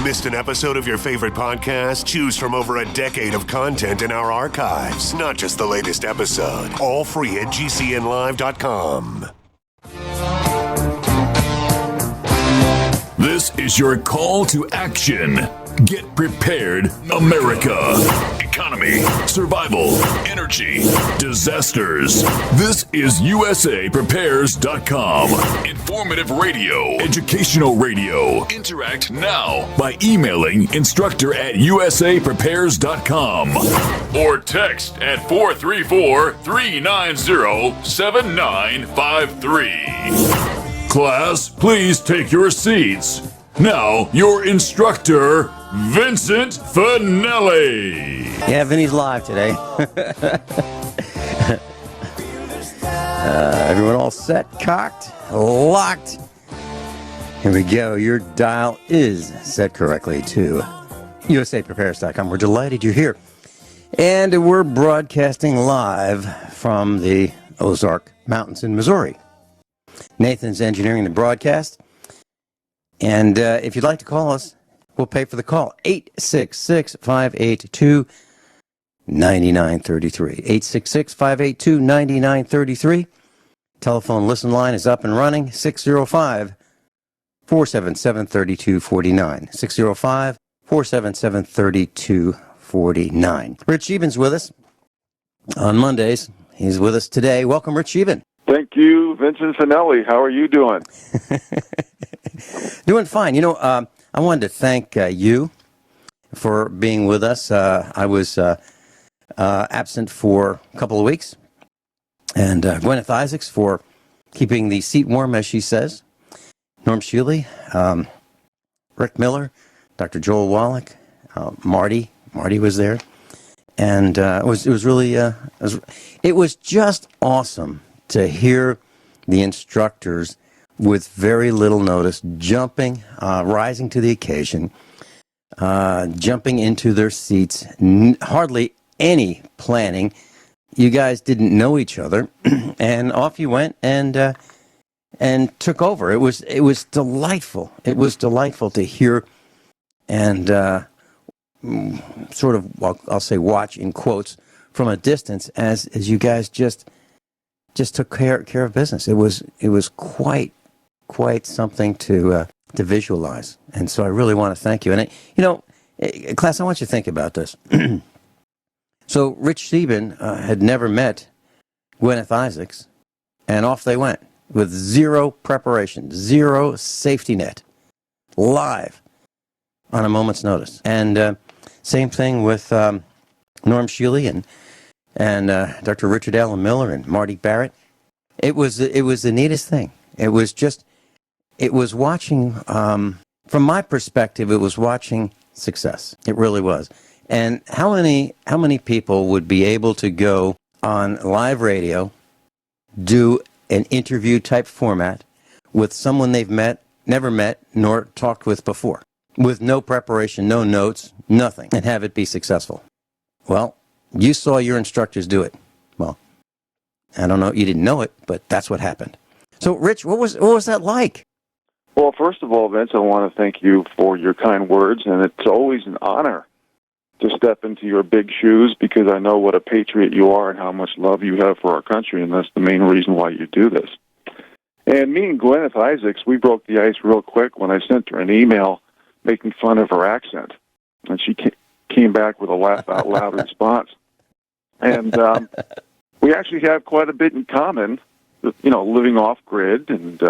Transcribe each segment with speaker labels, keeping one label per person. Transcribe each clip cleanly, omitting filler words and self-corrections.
Speaker 1: Missed an episode of your favorite podcast? Choose from over a decade of content in our archives, not just the latest episode. All free at gcnlive.com.
Speaker 2: This is your call to action. Get prepared, America. Economy, survival, energy, disasters. This is USAPrepares.com. Informative radio, educational radio. Interact now by emailing instructor@USAPrepares.com or text at 434-390-7953. Class, please take your seats. Now, your instructor, Vincent Finelli.
Speaker 3: Yeah, Vinny's live today. Everyone all set, cocked, locked. Here we go. Your dial is set correctly to USAPrepares.com. We're delighted you're here. And we're broadcasting live from the Ozark Mountains in Missouri. Nathan's engineering the broadcast. And if you'd like to call us, we'll pay for the call. 866-582-9933. 866-582-9933. Telephone listen line is up and running. 605-477-3249. 605-477-3249. Rich Sheben's with us on Mondays. He's with us today. Welcome, Rich Sheben.
Speaker 4: Thank you, Vincent Finelli. How are you doing?
Speaker 3: Doing fine. You know, I wanted to thank you for being with us. I was absent for a couple of weeks, and Gwyneth Isaacs for keeping the seat warm, as she says. Norm Shealy, Rick Miller, Dr. Joel Wallach, Marty was there, and it was really it was just awesome to hear the instructors with very little notice jumping, rising to the occasion, jumping into their seats, hardly any planning. You guys didn't know each other, and off you went and took over. It was delightful. It was delightful to hear and sort of, well, I'll say watch in quotes from a distance as you guys just took care of business. It was quite something to visualize, and so I really want to thank you. And class, I want you to think about this. So Rich Scheben had never met Gwyneth Isaacs, and off they went with zero preparation, zero safety net, live on a moment's notice. And same thing with Norm Shealy and Dr. Richard Allen Miller and Marty Barrett. It was the neatest thing. It was watching, from my perspective, it was watching success. It really was. And how many people would be able to go on live radio, do an interview type format with someone they've never met, nor talked with before, with no preparation, no notes, nothing, and have it be successful? Well, you saw your instructors do it. Well, I don't know, you didn't know it, but that's what happened. So, Rich, what was that like?
Speaker 4: Well, first of all, Vince, I want to thank you for your kind words, and it's always an honor to step into your big shoes, because I know what a patriot you are and how much love you have for our country, and that's the main reason why you do this. And me and Gwyneth Isaacs, we broke the ice real quick when I sent her an email making fun of her accent, and she came back with a laugh-out-loud response. And we actually have quite a bit in common, living off-grid and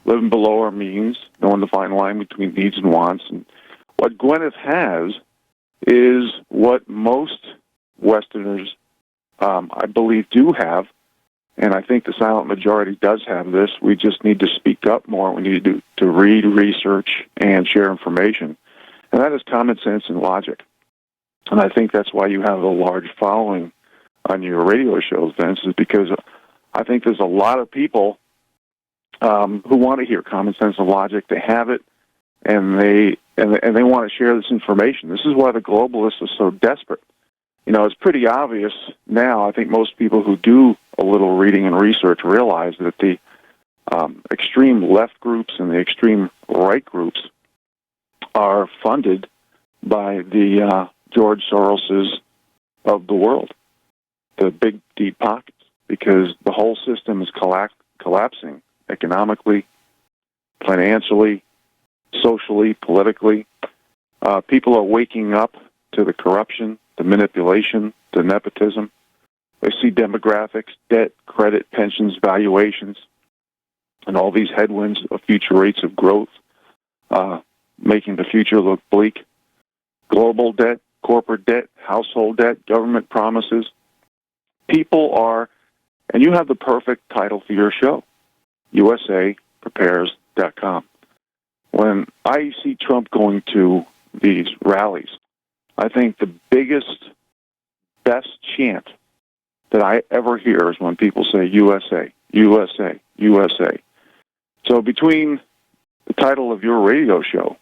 Speaker 4: living below our means, knowing the fine line between needs and wants. And what Gwyneth has is what most Westerners, I believe, do have, and I think the silent majority does have this. We just need to speak up more. We need to read, research, and share information. And that is common sense and logic. And I think that's why you have a large following on your radio shows, Vince, is because I think there's a lot of people who want to hear common sense and logic. They have it, and they want to share this information. This is why the globalists are so desperate. It's pretty obvious now. I think most people who do a little reading and research realize that the extreme left groups and the extreme right groups are funded by the George Soroses of the world, the big, deep pockets, because the whole system is collapsing economically, financially, socially, politically. People are waking up to the corruption, the manipulation, the nepotism. They see demographics, debt, credit, pensions, valuations, and all these headwinds of future rates of growth, making the future look bleak. Global debt, corporate debt, household debt, government promises. People are, and you have the perfect title for your show, USAprepares.com. When I see Trump going to these rallies, I think the biggest, best chant that I ever hear is when people say USA, USA, USA. So between the title of your radio show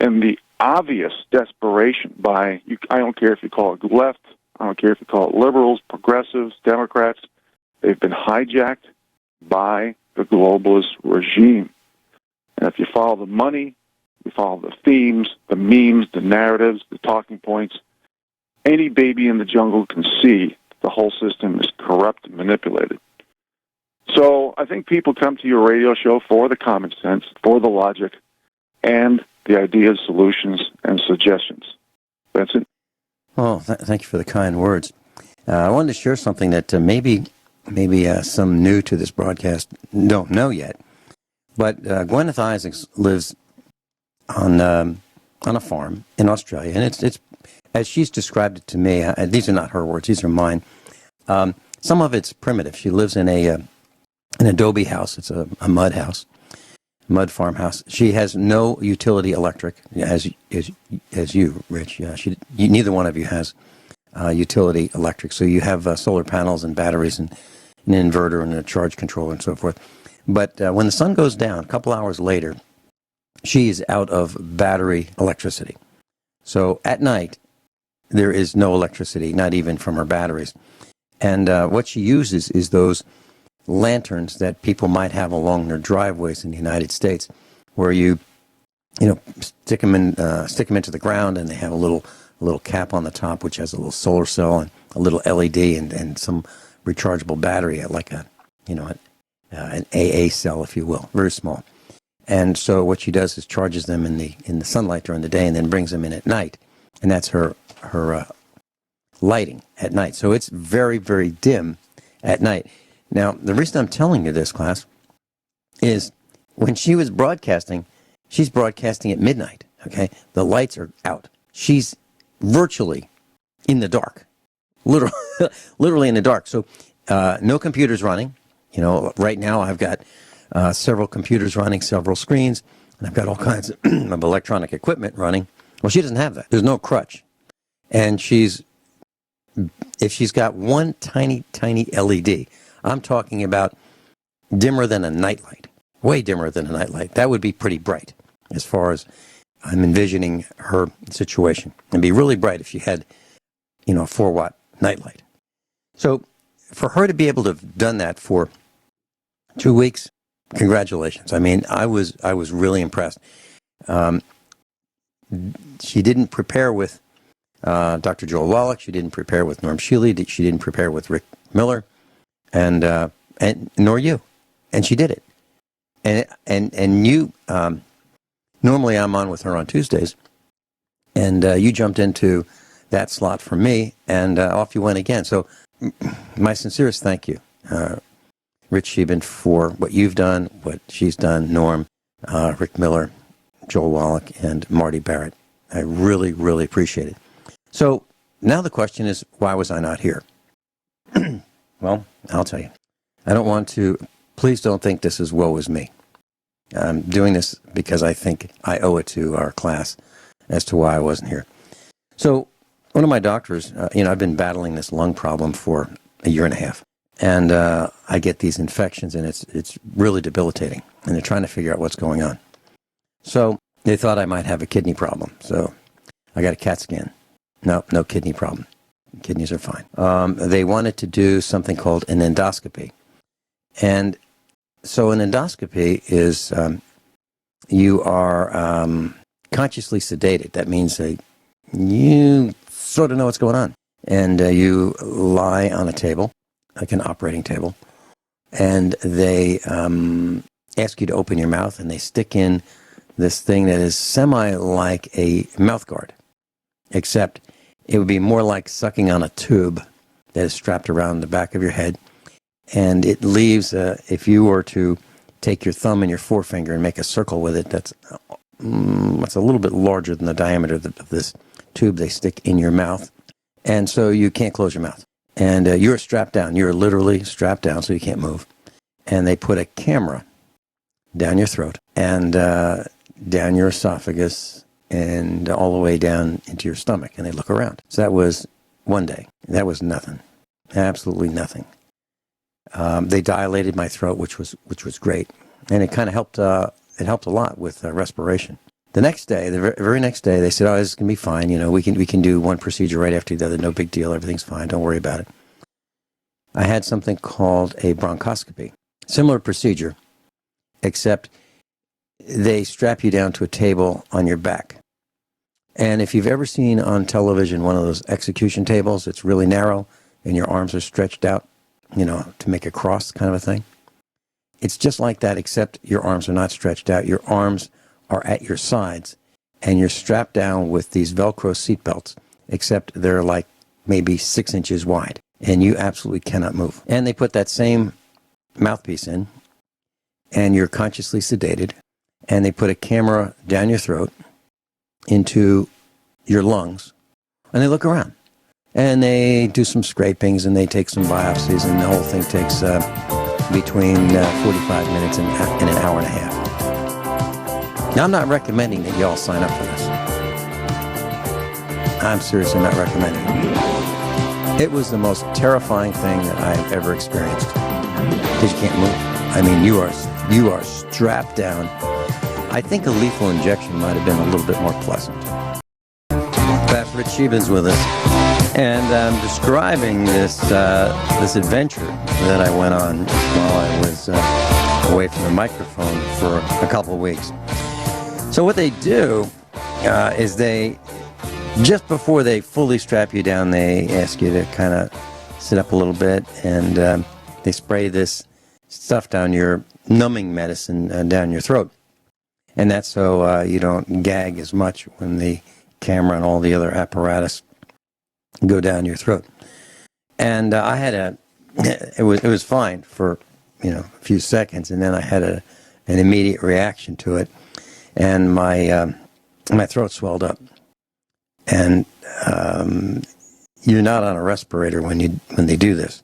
Speaker 4: and the obvious desperation by, I don't care if you call it left, I don't care if you call it liberals, progressives, Democrats, they've been hijacked by the globalist regime. And if you follow the money, you follow the themes, the memes, the narratives, the talking points, any baby in the jungle can see the whole system is corrupt and manipulated. So I think people come to your radio show for the common sense, for the logic, and the ideas, solutions, and suggestions. Vincent?
Speaker 3: Well, thank you for the kind words. I wanted to share something that maybe some new to this broadcast don't know yet. But Gwyneth Isaacs lives on a farm in Australia, and it's as she's described it to me. These are not her words; these are mine. Some of it's primitive. She lives in an adobe house. It's a mud house, mud farmhouse. She has no utility electric, as you, Rich. Neither one of you has utility electric. So you have solar panels and batteries and an inverter and a charge controller and so forth. But when the sun goes down, a couple hours later, she's out of battery electricity. So at night, there is no electricity, not even from her batteries. And what she uses is those lanterns that people might have along their driveways in the United States, where you stick them into the ground, and they have a little cap on the top, which has a little solar cell and a little LED and some rechargeable battery, like an AA cell, if you will, very small. And so what she does is charges them in the sunlight during the day, and then brings them in at night, and that's her lighting at night. So it's very, very dim at night. Now, the reason I'm telling you this, class, is when she was broadcasting, she's broadcasting at midnight, okay? The lights are out. She's virtually in the dark, literally in the dark. So no computers running. Right now I've got several computers running, several screens, and I've got all kinds of electronic equipment running. Well, she doesn't have that. There's no crutch. And if she's got one tiny, tiny LED, I'm talking about dimmer than a nightlight, way dimmer than a nightlight. That would be pretty bright as far as I'm envisioning her situation. It'd be really bright if she had, a 4-watt nightlight. So for her to be able to have done that for 2 weeks, congratulations. I mean, I was really impressed. She didn't prepare with Dr. Joel Wallach. She didn't prepare with Norm Shealy. She didn't prepare with Rick Miller, and nor you. And she did it. And you. Normally, I'm on with her on Tuesdays, and you jumped into that slot for me, and off you went again. So, my sincerest thank you, Rich Scheben, for what you've done, what she's done, Norm, Rick Miller, Joel Wallach, and Marty Barrett. I really, really appreciate it. So now the question is, why was I not here? Well, I'll tell you. I don't want to, please don't think this is woe is me. I'm doing this because I think I owe it to our class as to why I wasn't here. So one of my doctors, I've been battling this lung problem for a year and a half. And I get these infections, and it's really debilitating. And they're trying to figure out what's going on. So they thought I might have a kidney problem. So I got a CAT scan. No kidney problem. Kidneys are fine. They wanted to do something called an endoscopy. And so an endoscopy is you are consciously sedated. That means you sort of know what's going on. And you lie on a table, like an operating table, and they ask you to open your mouth, and they stick in this thing that is semi-like a mouth guard, except it would be more like sucking on a tube that is strapped around the back of your head. And it leaves, if you were to take your thumb and your forefinger and make a circle with it, that's a little bit larger than the diameter of this tube they stick in your mouth. And so you can't close your mouth. And you're strapped down. You're literally strapped down so you can't move. And they put a camera down your throat and down your esophagus and all the way down into your stomach. And they look around. So that was one day. That was nothing. Absolutely nothing. They dilated my throat, which was great. And it kind of helped. It helped a lot with respiration. The next day, the very next day, they said, "Oh, this is gonna be fine. You know, we can do one procedure right after the other. No big deal. Everything's fine. Don't worry about it." I had something called a bronchoscopy, similar procedure, except they strap you down to a table on your back. And if you've ever seen on television one of those execution tables, it's really narrow, and your arms are stretched out, you know, to make a cross kind of a thing. It's just like that, except your arms are not stretched out. Your arms are at your sides, and you're strapped down with these Velcro seat belts, except they're like maybe 6 inches wide, and you absolutely cannot move. And they put that same mouthpiece in, and you're consciously sedated, and they put a camera down your throat into your lungs, and they look around. And they do some scrapings, and they take some biopsies, and the whole thing takes between 45 minutes and an hour and a half. Now, I'm not recommending that you all sign up for this. I'm seriously not recommending it. It was the most terrifying thing that I have ever experienced. Because you can't move. I mean, you are strapped down. I think a lethal injection might have been a little bit more pleasant. That's Rich Sheben's with us. And I'm describing this adventure that I went on while I was away from the microphone for a couple of weeks. So what they do is they, just before they fully strap you down, they ask you to kind of sit up a little bit, and they spray this stuff down your numbing medicine down your throat. And that's so you don't gag as much when the camera and all the other apparatus go down your throat. And I had it was fine for, you know, a few seconds, and then I had an immediate reaction to it, and my throat swelled up. And you're not on a respirator when they do this.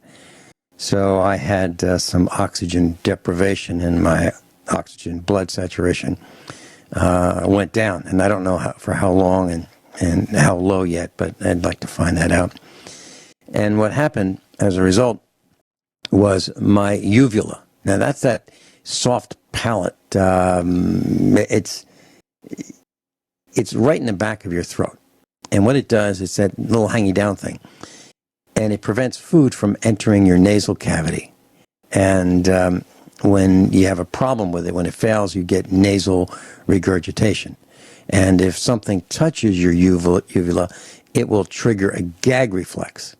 Speaker 3: So I had some oxygen deprivation, and my oxygen blood saturation went down, and I don't know for how long and how low yet, but I'd like to find that out. And what happened as a result was my uvula. Now that's that soft palate. It's right in the back of your throat. And what it does, it's that little hanging down thing. And it prevents food from entering your nasal cavity. And when you have a problem with it, when it fails, you get nasal regurgitation. And if something touches your uvula, it will trigger a gag reflex.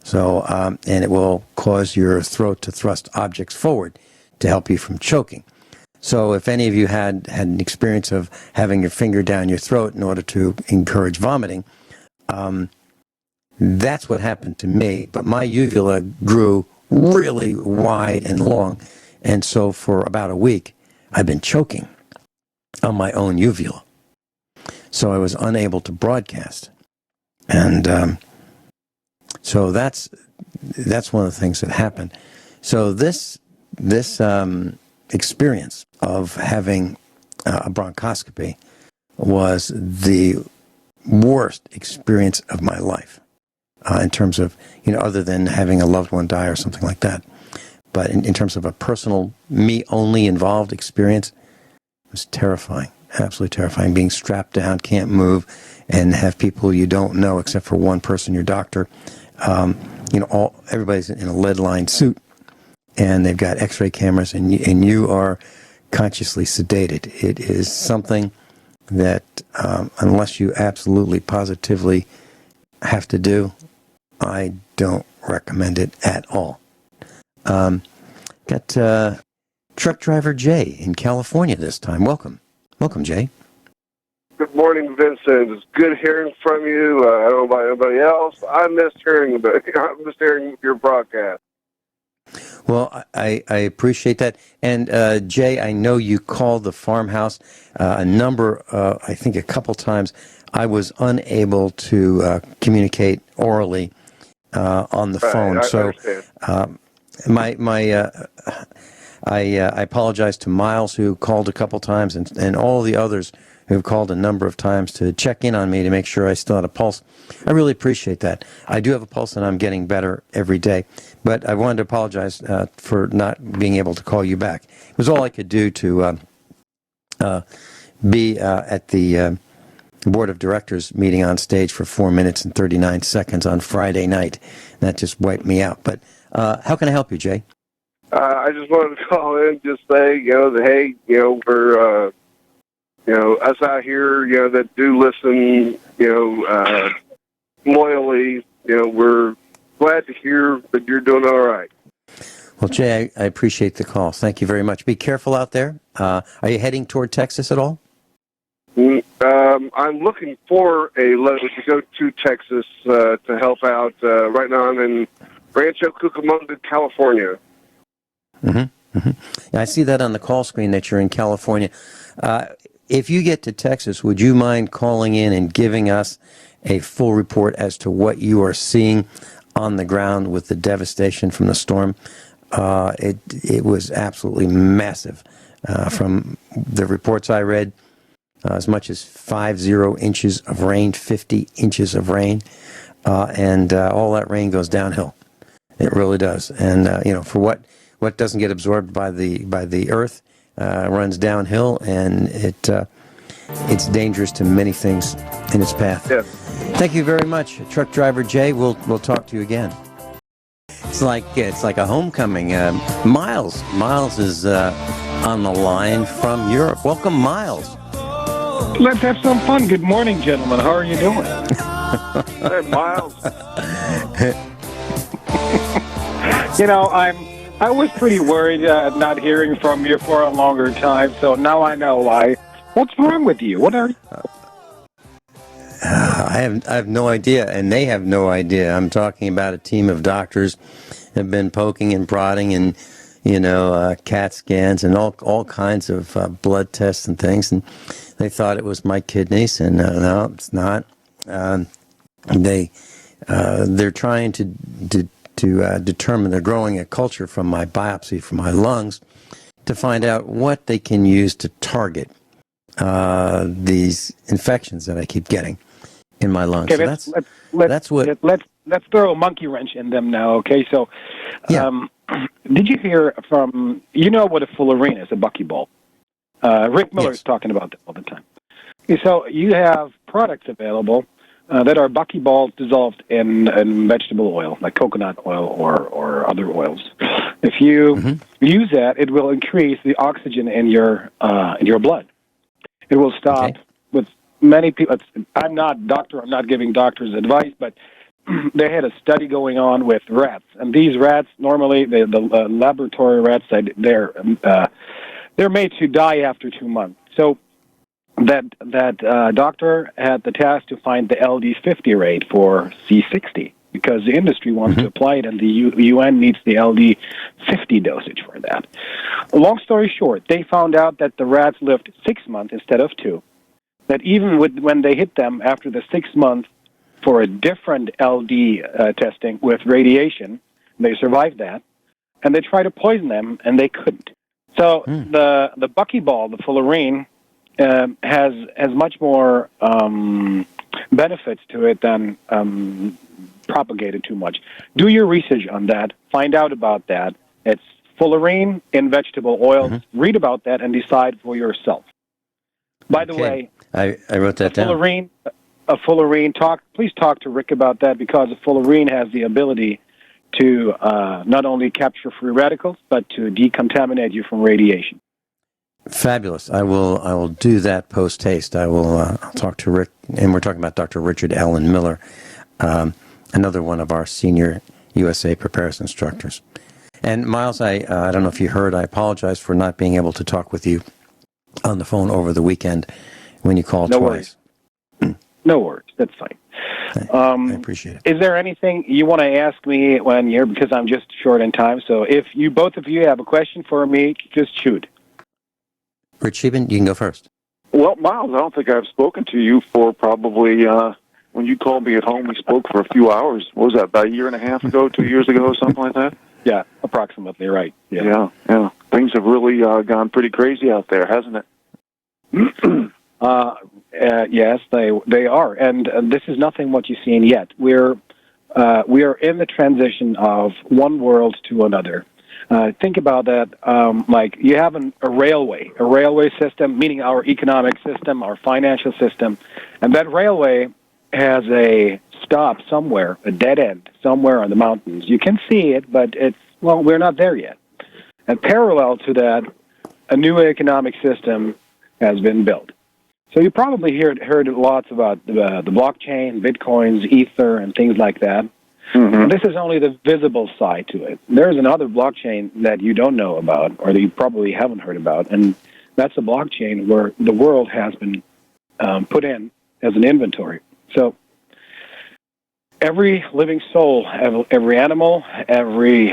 Speaker 3: So, and it will cause your throat to thrust objects forward to help you from choking. So if any of you had an experience of having your finger down your throat in order to encourage vomiting, that's what happened to me. But my uvula grew really wide and long. And so for about a week, I've been choking on my own uvula. So I was unable to broadcast. And so that's one of the things that happened. So this experience of having a bronchoscopy was the worst experience of my life in terms of, you know, other than having a loved one die or something like that. But in terms of a personal, me-only involved experience, it was terrifying, absolutely terrifying. Being strapped down, can't move, and have people you don't know except for one person, your doctor. You know, everybody's in a lead-lined suit, and they've got X-ray cameras, and you are consciously sedated. It is something that unless you absolutely positively have to do, I don't recommend it at all. Got truck driver Jay in California this time. Welcome, Jay.
Speaker 5: Good morning, Vincent. It's good hearing from you. I don't know about anybody else. I missed hearing your broadcast.
Speaker 3: Well, I appreciate that. And Jay, I know you called the farmhouse I think a couple times. I was unable to communicate orally on the phone. I apologize to Miles, who called a couple times, and all the others who've called a number of times to check in on me to make sure I still had a pulse. I really appreciate that. I do have a pulse, and I'm getting better every day. But I wanted to apologize for not being able to call you back. It was all I could do to be at the Board of Directors meeting on stage for 4 minutes and 39 seconds on Friday night. That just wiped me out. But how can I help you, Jay?
Speaker 5: I just wanted to call in, just say, hey, for us out here, that do listen, loyally, we're glad to hear that you're doing all right.
Speaker 3: Well, Jay, I appreciate the call. Thank you very much. Be careful out there. Are you heading toward Texas at all?
Speaker 5: I'm looking for a letter to go to Texas to help out. Right now I'm in Rancho Cucamonga, California.
Speaker 3: Mm-hmm. Mm-hmm. I see that on the call screen that you're in California. If you get to Texas, would you mind calling in and giving us a full report as to what you are seeing on the ground with the devastation from the storm? It was absolutely massive. From the reports I read, as much as 50 inches of rain, 50 inches of rain, and all that rain goes downhill. It really does. And for what doesn't get absorbed by the earth runs downhill, and it's dangerous to many things in its path.
Speaker 5: Yes.
Speaker 3: Thank you very much, truck driver Jay. We'll talk to you again. It's like a homecoming. Miles is on the line from Europe. Welcome, Miles.
Speaker 6: Let's have some fun. Good morning, gentlemen. How are you doing?
Speaker 5: Hey, Miles.
Speaker 6: I was pretty worried not hearing from you for a longer time, so now I know why. What's wrong with you? What are you?
Speaker 3: I have no idea, and they have no idea. I'm talking about a team of doctors have been poking and prodding and, CAT scans and all kinds of blood tests and things, and they thought it was my kidneys, and no, it's not. They're trying to determine, they're growing a culture from my biopsy from my lungs to find out what they can use to target these infections that I keep getting in my lungs.
Speaker 6: Okay,
Speaker 3: So
Speaker 6: let's throw a monkey wrench in them now. Okay, so did you hear from what a fluorine is? A buckyball. Rick Miller's
Speaker 3: Yes.
Speaker 6: talking about that all the time. So you have products available that are buckyballs dissolved in vegetable oil, like coconut oil or other oils. If you use that, it will increase the oxygen in your blood. It will stop with many people. I'm not a doctor. I'm not giving doctors advice, but they had a study going on with rats, and these rats normally the laboratory rats they're made to die after 2 months. So that doctor had the task to find the LD50 rate for C60 because the industry wants to apply it, and the UN needs the LD50 dosage for that. Long story short, they found out that the rats lived 6 months instead of 2. That even when they hit them after the 6 months for a different LD testing with radiation, they survived that, and they tried to poison them, and they couldn't. So the buckyball, the fluorine, has much more benefits to it than propagated too much. Do your research on that. Find out about that. It's fluorine in vegetable oils. Read about that and decide for yourself. By the way,
Speaker 3: I wrote that down.
Speaker 6: Please talk to Rick about that, because the fluorine has the ability to not only capture free radicals, but to decontaminate you from radiation.
Speaker 3: Fabulous. I will do that post haste. I'll talk to Rick, and we're talking about Dr. Richard Allen Miller, another one of our senior USA preparedness instructors. And Miles, I don't know if you heard, I apologize for not being able to talk with you on the phone over the weekend when you called twice.
Speaker 6: No worries. That's fine.
Speaker 3: I appreciate it.
Speaker 6: Is there anything you want to ask me when you're, because I'm just short in time, so if both of you have a question for me, just shoot.
Speaker 3: Rich Scheben, you can go first.
Speaker 4: Well, Miles, I don't think I've spoken to you for probably, when you called me at home, we spoke for a few hours. What was that, about a year and a half ago, 2 years ago, something like that?
Speaker 6: Yeah, approximately, right.
Speaker 4: Yeah. Things have really gone pretty crazy out there, hasn't it?
Speaker 6: Yes, they are, and this is nothing what you've seen yet. We are in the transition of one world to another. Think about that, like you have a railway system, meaning our economic system, our financial system, and that railway has a stop somewhere, a dead end, somewhere on the mountains. You can see it, but we're not there yet. And parallel to that, a new economic system has been built. So you probably heard lots about the blockchain, bitcoins, ether, and things like that. Mm-hmm. And this is only the visible side to it. There's another blockchain that you don't know about, or that you probably haven't heard about, and that's a blockchain where the world has been put in as an inventory. So every living soul, every animal, every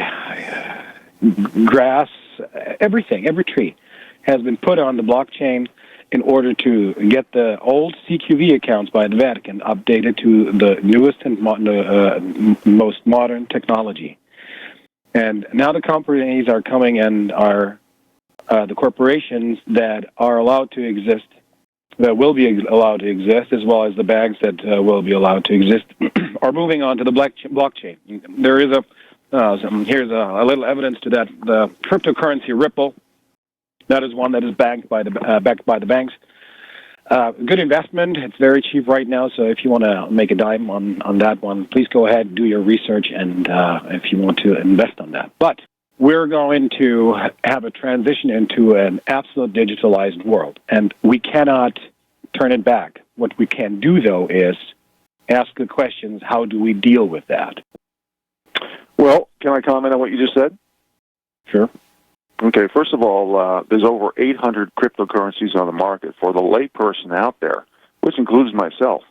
Speaker 6: grass, everything, every tree has been put on the blockchain in order to get the old CQV accounts by the Vatican updated to the newest and most modern technology. And now the companies are coming and are the corporations that are allowed to exist, that will be allowed to exist, as well as the banks that will be allowed to exist, are moving on to the blockchain. There is here's a little evidence to that. The cryptocurrency Ripple, that is one that is backed by the banks. Good investment. It's very cheap right now, so if you want to make a dime on that one, please go ahead and do your research, and if you want to invest on that. But we're going to have a transition into an absolute digitalized world, and we cannot turn it back. What we can do, though, is ask the questions, how do we deal with that?
Speaker 4: Well, can I comment on what you just said?
Speaker 6: Sure.
Speaker 4: Okay, first of all, there's over 800 cryptocurrencies on the market. For the layperson out there, which includes myself,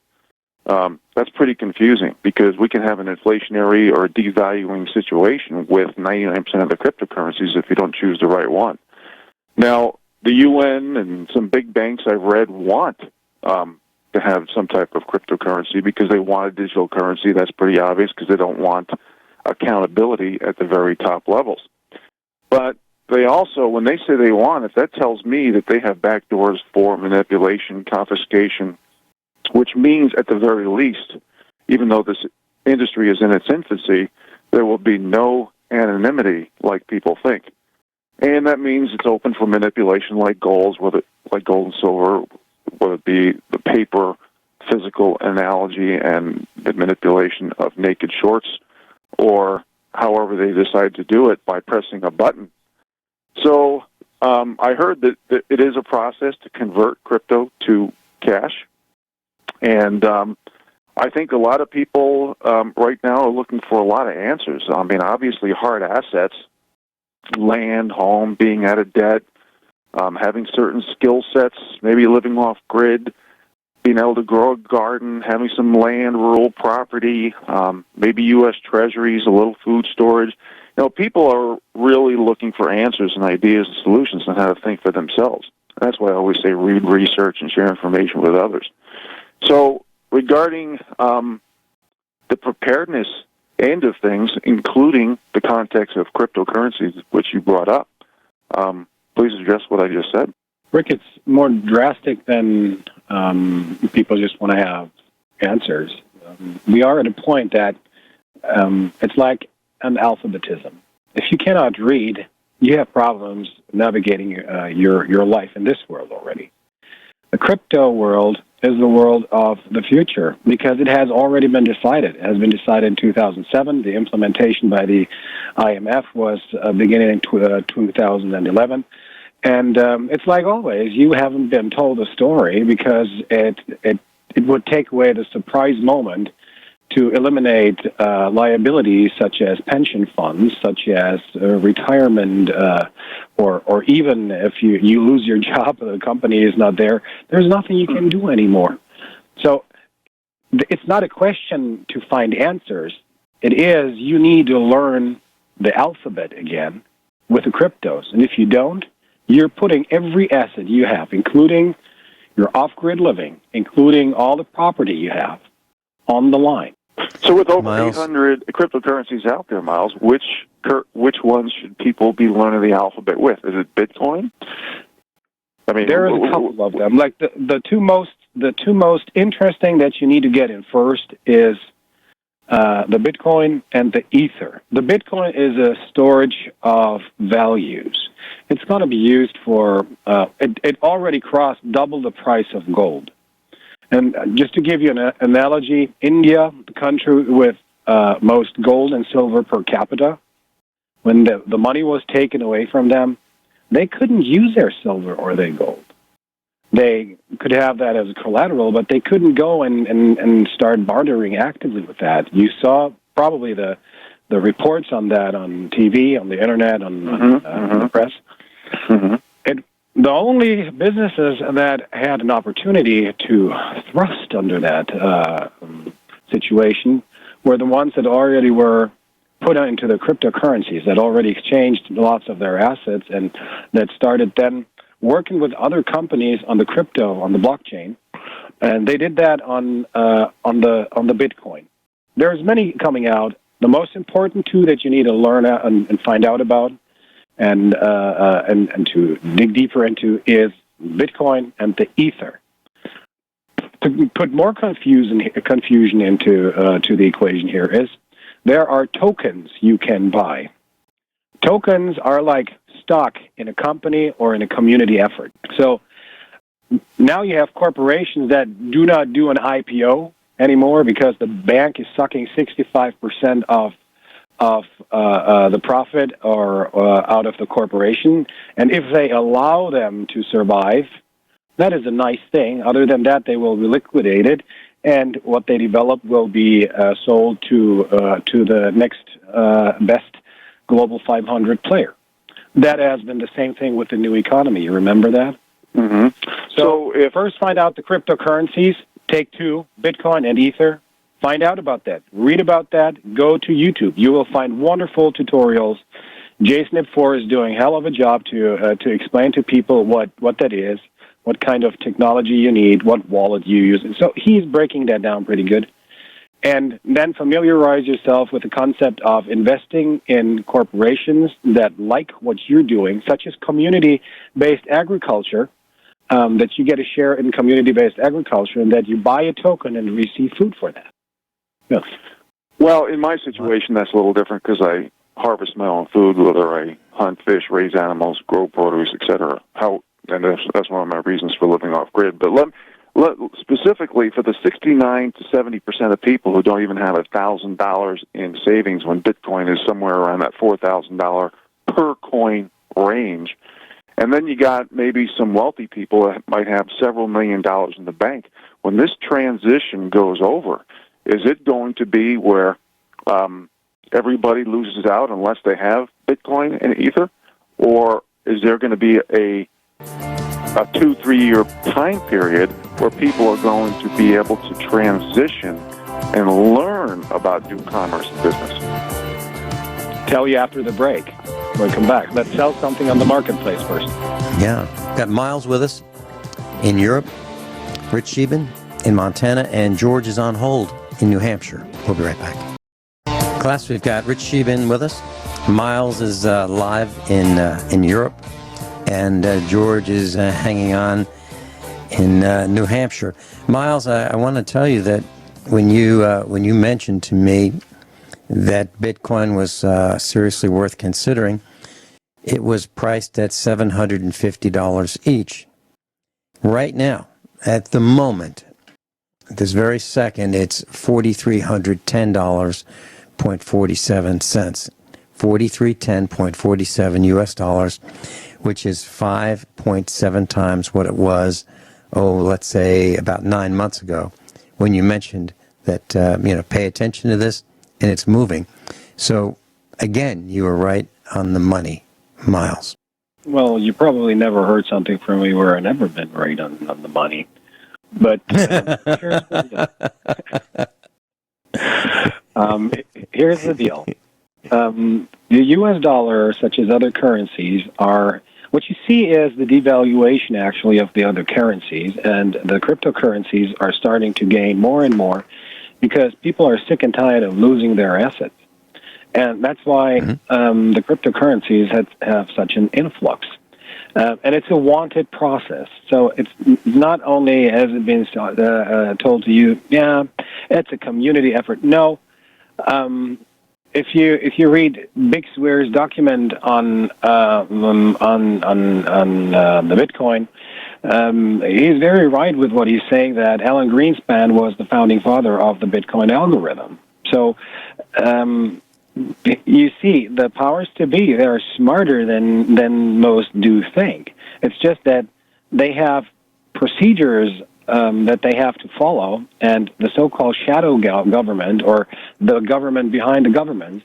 Speaker 4: that's pretty confusing because we can have an inflationary or devaluing situation with 99% of the cryptocurrencies if you don't choose the right one. Now, the UN and some big banks I've read want to have some type of cryptocurrency because they want a digital currency. That's pretty obvious because they don't want accountability at the very top levels. But they also, when they say they want it, that tells me that they have backdoors for manipulation, confiscation, which means at the very least, even though this industry is in its infancy, there will be no anonymity like people think. And that means it's open for manipulation like gold and silver, whether it be the paper, physical analogy, and the manipulation of naked shorts, or however they decide to do it by pressing a button. So I heard that it is a process to convert crypto to cash. And I think a lot of people right now are looking for a lot of answers. I mean, obviously hard assets, land, home, being out of debt, having certain skill sets, maybe living off grid, being able to grow a garden, having some land, rural property, maybe U.S. treasuries, a little food storage. You know, people are really looking for answers and ideas and solutions on how to think for themselves. That's why I always say read, research, and share information with others. So regarding the preparedness end of things, including the context of cryptocurrencies, which you brought up, please address what I just said.
Speaker 6: Rick, it's more drastic than people just want to have answers. We are at a point that it's like an alphabetism. If you cannot read, you have problems navigating your life in this world already. The crypto world is the world of the future because it has already been decided. It has been decided in 2007. The implementation by the IMF was beginning in 2011. And it's like always, you haven't been told a story because it would take away the surprise moment to eliminate liabilities such as pension funds, such as retirement, or even if you lose your job and the company is not there, there's nothing you can do anymore. So it's not a question to find answers. It is you need to learn the alphabet again with the cryptos. And if you don't, you're putting every asset you have, including your off-grid living, including all the property you have, on the line.
Speaker 4: So with over
Speaker 3: Miles?
Speaker 4: 800 cryptocurrencies out there, Miles, which ones should people be learning the alphabet with? Is it Bitcoin? I mean,
Speaker 6: there is a couple of them. Like the two most interesting that you need to get in first is the Bitcoin and the Ether. The Bitcoin is a storage of values. It's going to be used for, it already crossed double the price of gold. And just to give you an analogy, India, the country with most gold and silver per capita, when the money was taken away from them, they couldn't use their silver or their gold. They could have that as collateral, but they couldn't go and start bartering actively with that. You saw probably the reports on that on TV, on the internet, on the press. Mm-hmm. The only businesses that had an opportunity to thrust under that situation were the ones that already were put into the cryptocurrencies, that already exchanged lots of their assets, and that started then working with other companies on the crypto, on the blockchain, and they did that on the Bitcoin. There's many coming out. The most important two that you need to learn and find out about and to dig deeper into is Bitcoin and the Ether. To put more confusion into to the equation here is there are tokens you can buy. Tokens are like stock in a company or in a community effort. So now you have corporations that do not do an IPO anymore because the bank is sucking 65% of the profit or out of the corporation. And if they allow them to survive, that is a nice thing. Other than that, they will be liquidated, and what they develop will be sold to the next best Global 500 player. That has been the same thing with the new economy. You remember that?
Speaker 4: Mm-hmm.
Speaker 6: So first find out the cryptocurrencies. Take two, Bitcoin and Ether. Find out about that. Read about that. Go to YouTube. You will find wonderful tutorials. Jason Ipfor is doing a hell of a job to explain to people what that is, what kind of technology you need, what wallet you use. So he's breaking that down pretty good. And then familiarize yourself with the concept of investing in corporations that like what you're doing, such as community-based agriculture, that you get a share in community-based agriculture, and that you buy a token and receive food for that. Yes.
Speaker 4: Well, in my situation, that's a little different because I harvest my own food, whether I hunt, fish, raise animals, grow produce, etc. And that's one of my reasons for living off-grid. But specifically for the 69 to 70% of people who don't even have $1,000 in savings when Bitcoin is somewhere around that $4,000 per coin range. And then you got maybe some wealthy people that might have several $1 million in the bank. When this transition goes over, is it going to be where everybody loses out unless they have Bitcoin and Ether? Or is there going to be a 2-3 year time period where people are going to be able to transition and learn about new commerce and business?
Speaker 6: Tell you after the break. When we come back, let's sell something on the marketplace first.
Speaker 3: Yeah. Got Miles with us in Europe, Rich Scheben in Montana, and George is on hold in New Hampshire. We'll be right back. Class, we've got Rich Scheben with us. Miles is live in Europe, and George is hanging on in New Hampshire. Miles, I want to tell you that when you mentioned to me that Bitcoin was seriously worth considering, it was priced at $750 each. Right now, at the moment, at this very second, it's $4,310.47. $4,310.47 US dollars which is 5.7 times what it was, let's say about 9 months ago, when you mentioned that, pay attention to this, and it's moving. So, again, you were right on the money, Miles.
Speaker 6: Well, you probably never heard something from me where I've never been right on the money. But here's the deal. The U.S. dollar, such as other currencies, what you see is the devaluation, actually, of the other currencies, and the cryptocurrencies are starting to gain more and more because people are sick and tired of losing their assets. And that's why the cryptocurrencies have such an influx. And it's a wanted process. So it's not only, as it's been told to you, it's a community effort. No. If you read Big Swear's document on the Bitcoin, he's very right with what he's saying, that Alan Greenspan was the founding father of the Bitcoin algorithm. So you see, the powers to be, they're smarter than most do think. It's just that they have procedures that they have to follow, and the so-called shadow government, or the government behind the government,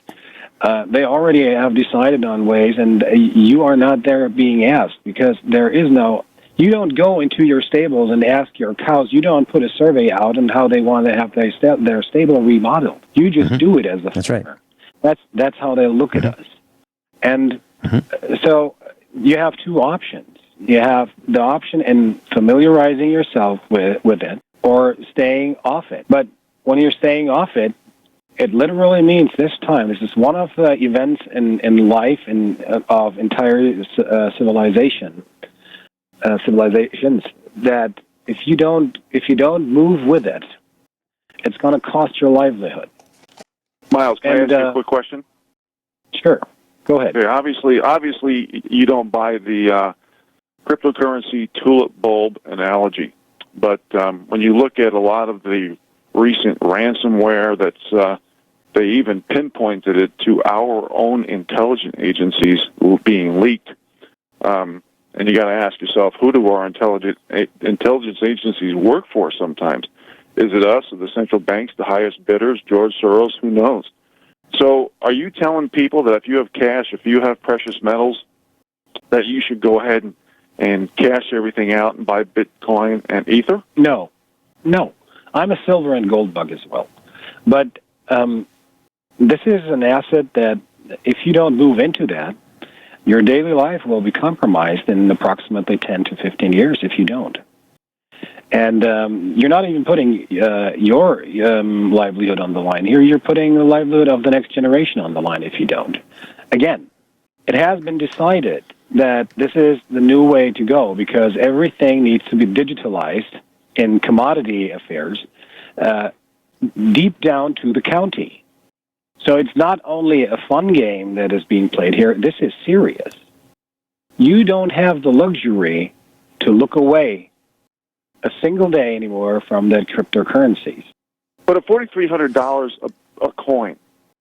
Speaker 6: they already have decided on ways, and you are not there being asked, because there is no... You don't go into your stables and ask your cows. You don't put a survey out on how they want to have their stable remodeled. You just do it as a farmer. Right. That's how they look at us. And so you have two options. You have the option in familiarizing yourself with it, or staying off it. But when you're staying off it, it literally means this is one of the events in life of entire civilizations, that if you don't move with it, it's going to cost your livelihood.
Speaker 4: Miles, can I ask you a quick question?
Speaker 6: Sure. Go ahead.
Speaker 4: Okay, obviously, you don't buy the cryptocurrency tulip bulb analogy, but when you look at a lot of the recent ransomware that's they even pinpointed it to our own intelligence agencies being leaked, and you got to ask yourself, who do our intelligence agencies work for sometimes? Is it us, or the central banks, the highest bidders, George Soros? Who knows? So are you telling people that if you have cash, if you have precious metals, that you should go ahead and cash everything out and buy Bitcoin and Ether?
Speaker 6: No. I'm a silver and gold bug as well. But this is an asset that if you don't move into that, your daily life will be compromised in approximately 10 to 15 years if you don't. And you're not even putting your livelihood on the line here. You're putting the livelihood of the next generation on the line if you don't. Again, it has been decided that this is the new way to go, because everything needs to be digitalized in commodity affairs deep down to the county. So it's not only a fun game that is being played here. This is serious. You don't have the luxury to look away a single day anymore from the cryptocurrencies.
Speaker 4: But at $4,300 a coin,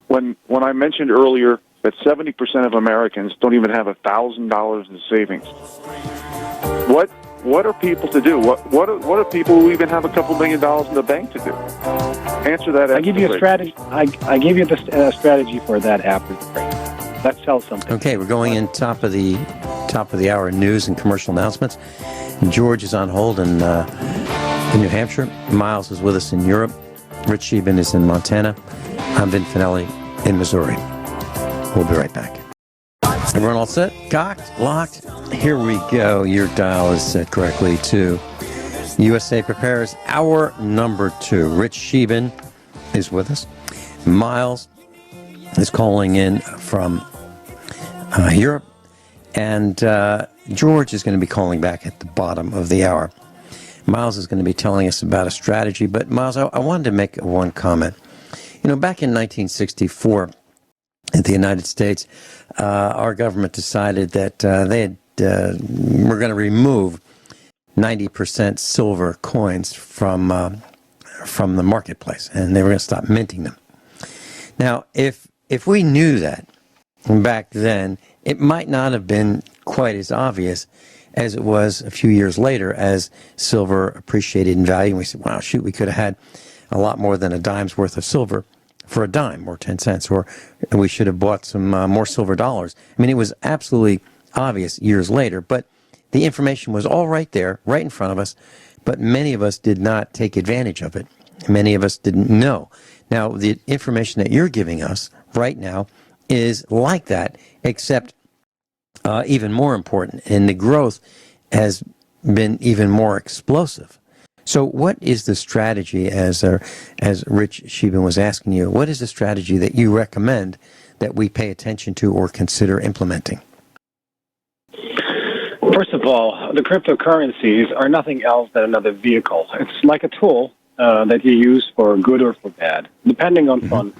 Speaker 4: when I mentioned earlier that 70% of Americans don't even have $1,000 in savings, what are people to do? What are people who even have a couple $1 million in the bank to do? Answer that.
Speaker 6: I give you a strategy. I give you the strategy for that after the break. Let's sell something.
Speaker 3: Okay, we're going in top of the hour news and commercial announcements. George is on hold in New Hampshire. Miles is with us in Europe. Rich Scheben is in Montana. I'm Vin Finelli in Missouri. We'll be right back. Everyone all set? Cocked? Locked? Here we go. Your dial is set correctly to USA Prepares, hour number 2. Rich Scheben is with us. Miles is calling in from Europe. And George is going to be calling back at the bottom of the hour. Miles is going to be telling us about a strategy. But, Miles, I wanted to make one comment. Back in 1964, in the United States, our government decided that were going to remove 90% silver coins from the marketplace, and they were going to stop minting them. Now, if we knew that, back then, it might not have been quite as obvious as it was a few years later as silver appreciated in value. And we said, wow, shoot, we could have had a lot more than a dime's worth of silver for a dime or 10 cents, or we should have bought some more silver dollars. I mean, it was absolutely obvious years later, but the information was all right there, right in front of us, but many of us did not take advantage of it. Many of us didn't know. Now, the information that you're giving us right now is like that, except even more important, and the growth has been even more explosive. So what is the strategy, as Rich Scheben was asking you, what is the strategy that you recommend that we pay attention to or consider implementing?
Speaker 6: First of all, the cryptocurrencies are nothing else than another vehicle. It's like a tool that you use for good or for bad, depending on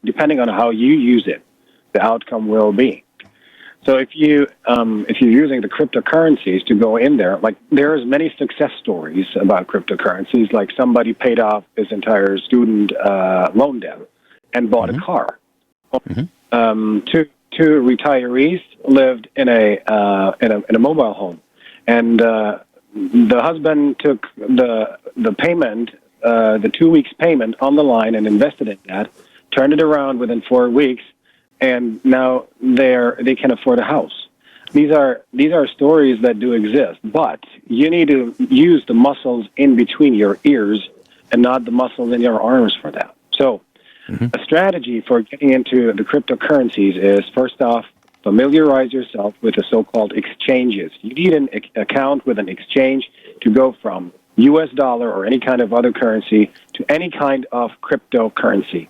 Speaker 6: depending on how you use it, the outcome will be. So if you're using the cryptocurrencies to go in there, like there's many success stories about cryptocurrencies, like somebody paid off his entire student loan debt and bought a car. Two retirees lived in a mobile home, and the husband took the payment, the 2 weeks payment on the line and invested in that, turned it around within 4 weeks, and now they can afford a house. These are stories that do exist, but you need to use the muscles in between your ears and not the muscles in your arms for that. So a strategy for getting into the cryptocurrencies is, first off, familiarize yourself with the so-called exchanges. You need an account with an exchange to go from U.S. dollar or any kind of other currency to any kind of cryptocurrency.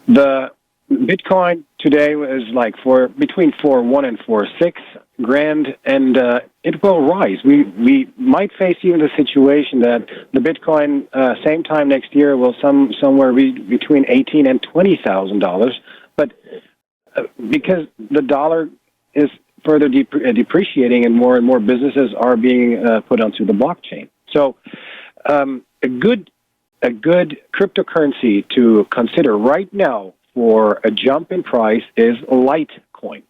Speaker 6: The Bitcoin today is like between 4.1 and 4.6 grand, and it will rise. We might face even the situation that the Bitcoin same time next year will somewhere be between $18,000 and $20,000, but because the dollar is further depreciating and more businesses are being put onto the blockchain. So a good cryptocurrency to consider right now for a jump in price is Litecoin.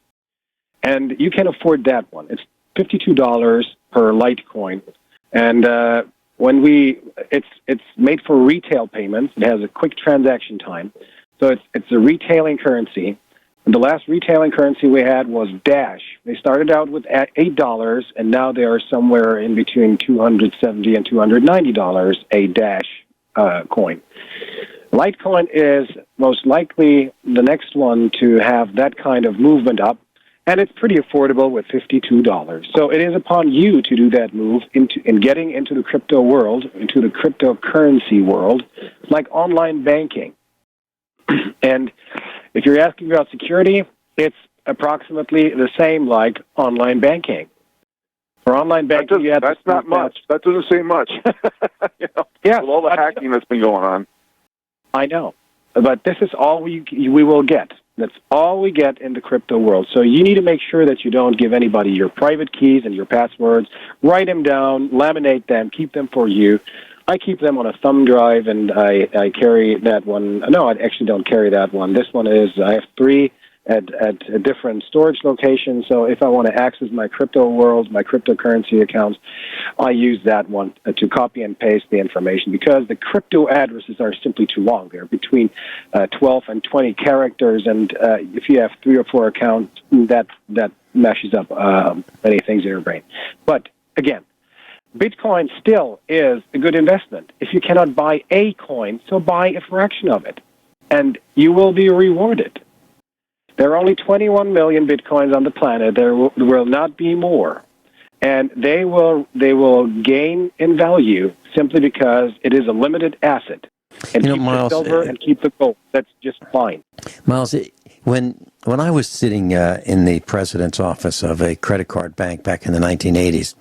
Speaker 6: And you can afford that one. It's $52 per Litecoin. And it's made for retail payments. It has a quick transaction time. So it's a retailing currency. And the last retailing currency we had was Dash. They started out with $8, and now they are somewhere in between $270 and $290 a Dash coin. Litecoin is most likely the next one to have that kind of movement up, and it's pretty affordable with $52. So it is upon you to do that move in getting into the crypto world, into the cryptocurrency world, like online banking. And if you're asking about security, it's approximately the same like online banking. For online banking,
Speaker 4: that's not much. That doesn't say much.
Speaker 6: Yes,
Speaker 4: with all the hacking that's been going on.
Speaker 6: I know, but this is all we will get. That's all we get in the crypto world. So you need to make sure that you don't give anybody your private keys and your passwords. Write them down, laminate them, keep them for you. I keep them on a thumb drive, and I carry that one. No, I actually don't carry that one. This one I have 3 at different storage locations. So if I want to access my crypto world, my cryptocurrency accounts, I use that one to copy and paste the information, because the crypto addresses are simply too long. They're between 12 and 20 characters, and if you have 3 or 4 accounts, that meshes up many things in your brain. But again, Bitcoin still is a good investment. If you cannot buy a coin, so buy a fraction of it, and you will be rewarded. There are only 21 million Bitcoins on the planet. There will not be more. And they will gain in value simply because it is a limited asset. And keep
Speaker 3: Miles,
Speaker 6: the silver and keep the gold. That's just fine.
Speaker 3: Miles, when I was sitting in the president's office of a credit card bank back in the 1980s,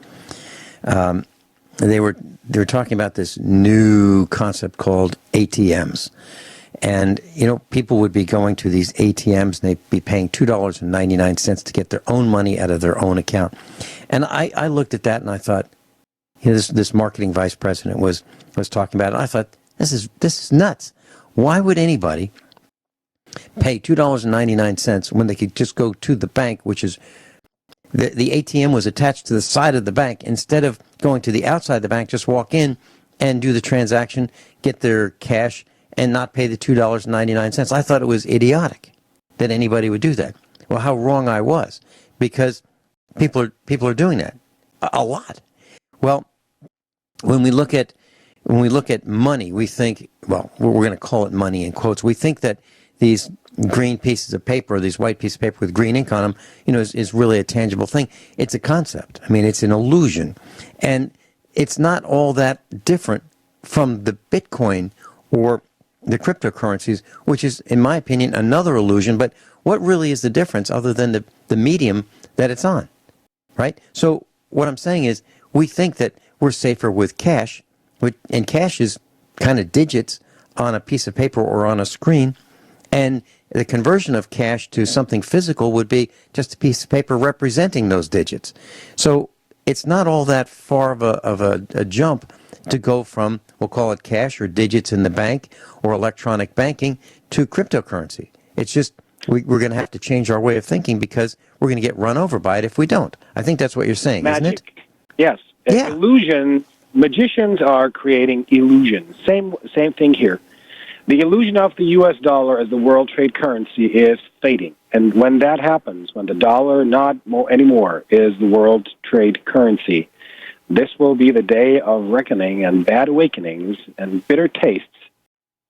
Speaker 3: they were talking about this new concept called ATMs. And, people would be going to these ATMs and they'd be paying $2.99 to get their own money out of their own account. And I looked at that and I thought, this marketing vice president was talking about it. And I thought, this is nuts. Why would anybody pay $2.99 when they could just go to the bank, which is the ATM was attached to the side of the bank. Instead of going to the outside of the bank, just walk in and do the transaction, get their cash, and not pay the $2.99. I thought it was idiotic that anybody would do that. Well, how wrong I was, because people are doing that a lot. Well, when we look at money, we think, well, we're going to call it money in quotes. We think that these green pieces of paper, or these white pieces of paper with green ink on them, is really a tangible thing. It's a concept. I mean, it's an illusion, and it's not all that different from the Bitcoin or the cryptocurrencies, which is, in my opinion, another illusion. But what really is the difference other than the medium that it's on, right? So what I'm saying is, we think that we're safer with cash, and cash is kind of digits on a piece of paper or on a screen, and the conversion of cash to something physical would be just a piece of paper representing those digits. So it's not all that far of a jump to go from, we'll call it cash or digits in the bank or electronic banking, to cryptocurrency. It's just we're going to have to change our way of thinking, because we're going to get run over by it if we don't. I think that's what you're saying,
Speaker 6: Magic.
Speaker 3: Isn't it?
Speaker 6: Yes.
Speaker 3: Yeah.
Speaker 6: Illusion. Magicians are creating illusions. Same thing here. The illusion of the U.S. dollar as the world trade currency is fading. And when that happens, when the dollar anymore is the world trade currency, this will be the day of reckoning and bad awakenings and bitter tastes,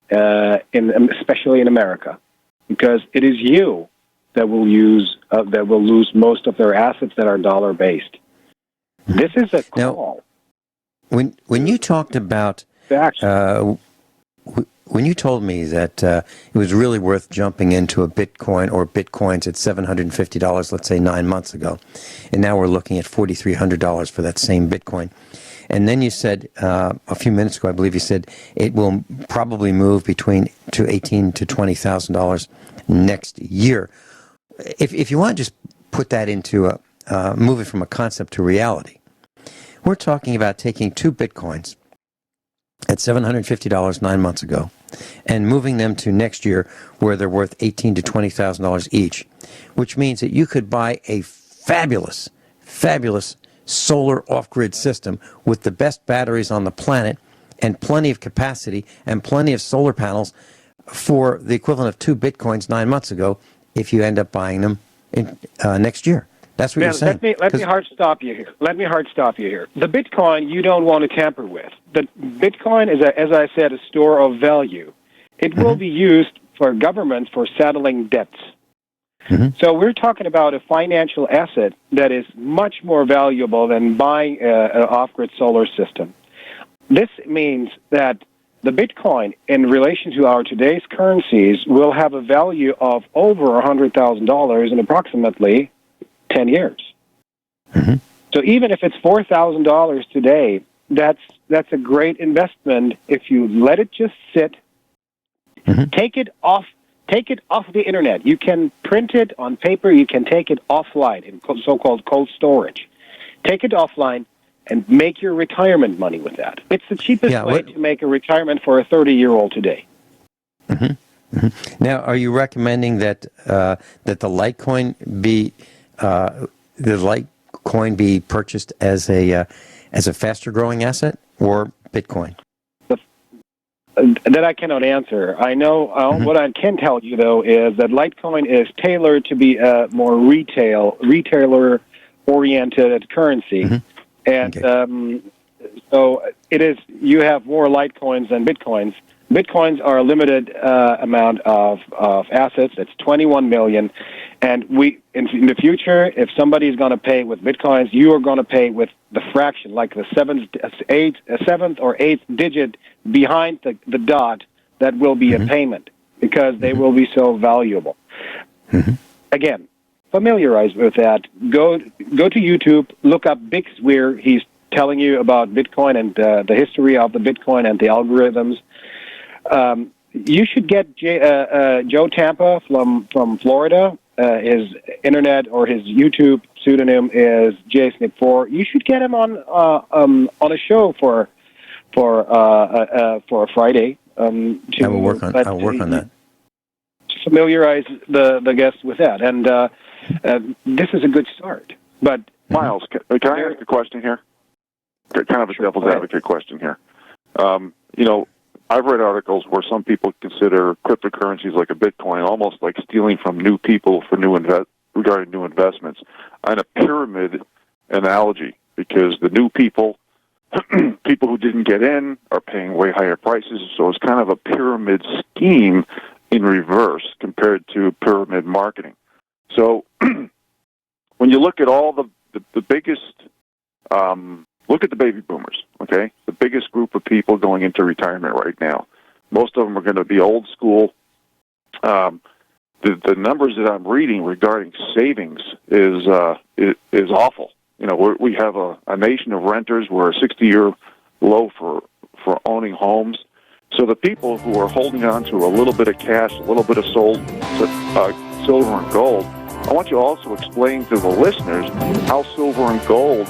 Speaker 6: especially in America, because it is you that will lose most of their assets that are dollar based. This is a call.
Speaker 3: Now, when you talked about when you told me that it was really worth jumping into a Bitcoin or Bitcoins at $750, let's say 9 months ago, and now we're looking at $4,300 for that same Bitcoin. And then you said, a few minutes ago, I believe you said, it will probably move to $18,000 to $20,000 next year. If you want to just put that into moving from a concept to reality, we're talking about taking two Bitcoins at $750 9 months ago and moving them to next year where they're worth $18,000 to $20,000 each, which means that you could buy a fabulous solar off-grid system with the best batteries on the planet and plenty of capacity and plenty of solar panels for the equivalent of two Bitcoins 9 months ago if you end up buying them next year. That's what you're saying.
Speaker 6: Let me hard stop you here. The Bitcoin you don't want to tamper with. The Bitcoin is, as I said, a store of value. It will be used for governments for settling debts. So we're talking about a financial asset that is much more valuable than buying an off-grid solar system. This means that the Bitcoin, in relation to our today's currencies, will have a value of over $100,000 in approximately 10 years. So even if it's $4,000 today, that's a great investment if you let it just sit. Take it off the internet. You can print it on paper. You can take it offline in so-called cold storage. Take it offline and make your retirement money with that. It's the cheapest way to make a retirement for a 30-year-old today.
Speaker 3: Now, are you recommending that the Litecoin be purchased as a faster growing asset, or Bitcoin?
Speaker 6: That I cannot answer. I know what I can tell you though is that Litecoin is tailored to be a more retailer oriented currency, and so it is. You have more Litecoins than Bitcoins. Bitcoins are a limited amount of assets. It's 21 million. And in the future, if somebody is going to pay with Bitcoins, you are going to pay with the fraction, like the seventh or eighth digit behind the dot. That will be a payment because they will be so valuable. Again, familiarize with that. Go to YouTube, look up Bix where he's telling you about Bitcoin and the history of the Bitcoin and the algorithms. You should get Joe Tampa from Florida. His internet or his YouTube pseudonym is JSnip4. You should get him on a show for a Friday.
Speaker 3: I will work on that.
Speaker 6: familiarize the guests with that. And this is a good start. But
Speaker 4: Miles, can I ask a question here? Kind of a devil's advocate question here. I've read articles where some people consider cryptocurrencies like a Bitcoin, almost like stealing from new people for regarding new investments, and a pyramid analogy, because the new people who didn't get in are paying way higher prices, so it's kind of a pyramid scheme in reverse compared to pyramid marketing. So when you look at all the biggest, look at the baby boomers, okay? The biggest group of people going into retirement right now. Most of them are going to be old school. The numbers that I'm reading regarding savings is awful. We have a nation of renters. We're a 60-year low for owning homes. So the people who are holding on to a little bit of cash, a little bit of silver and gold, I want you to also explain to the listeners how silver and gold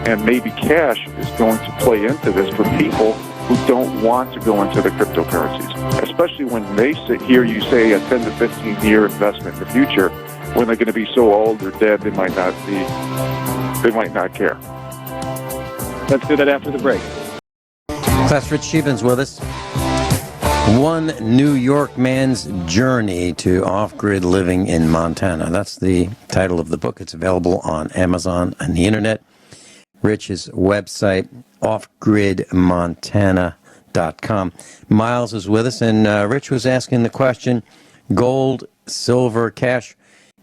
Speaker 4: and maybe cash is going to play into this for people who don't want to go into the cryptocurrencies, especially when they hear you say a 10 to 15-year investment in the future, when they're going to be so old or dead they might not care.
Speaker 6: Let's do that after the break.
Speaker 3: Class Rich Sheben's with us. One New York Man's Journey to Off-Grid Living in Montana. That's the title of the book. It's available on Amazon and the internet. Rich's website, offgridmontana.com. Miles is with us, and Rich was asking the question, gold, silver, cash,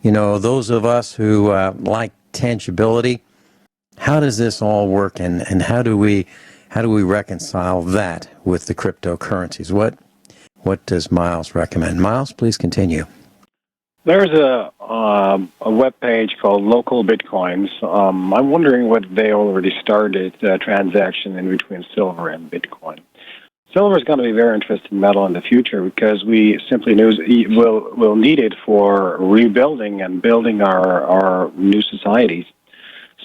Speaker 3: those of us who like tangibility, how does this all work, and how do we reconcile that with the cryptocurrencies? What does Miles recommend? Miles, please continue.
Speaker 6: There's a web page called Local Bitcoins. I'm wondering whether they already started a transaction in between silver and Bitcoin. Silver is going to be a very interesting metal in the future because we simply will need it for rebuilding and building our new societies.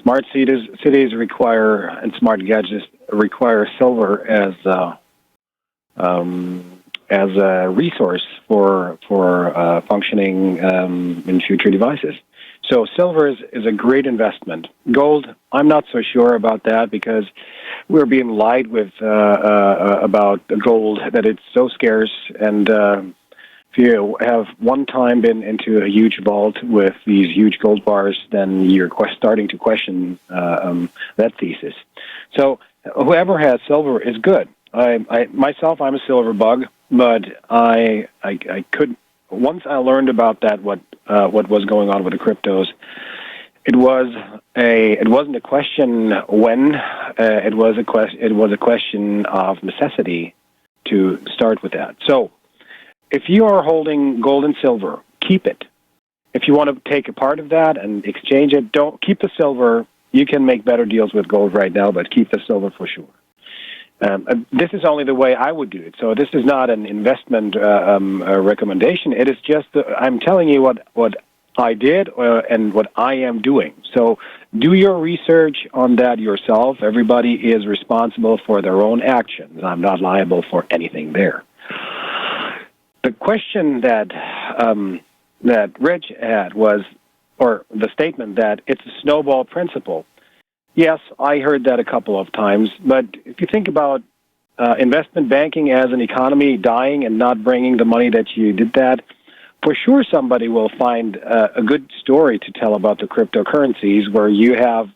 Speaker 6: Smart cities require, and smart gadgets require silver as a resource for functioning in future devices. So silver is a great investment. Gold, I'm not so sure about that because we're being lied with about gold, that it's so scarce. And if you have one time been into a huge vault with these huge gold bars, then you're starting to question that thesis. So whoever has silver is good. Myself, I'm a silver bug, but I could, once I learned about that, what was going on with the cryptos, it wasn't a question when, it was a question of necessity to start with that. So if you are holding gold and silver, keep it. If you want to take a part of that and exchange it, don't keep the silver. You can make better deals with gold right now, but keep the silver for sure. This is only the way I would do it. So this is not an investment recommendation. It is just I'm telling you what I did and what I am doing. So do your research on that yourself. Everybody is responsible for their own actions. I'm not liable for anything there. The question that Rich had was, or the statement that it's a snowball principle. Yes, I heard that a couple of times, but if you think about investment banking as an economy dying and not bringing the money that you did that, for sure somebody will find a good story to tell about the cryptocurrencies where you have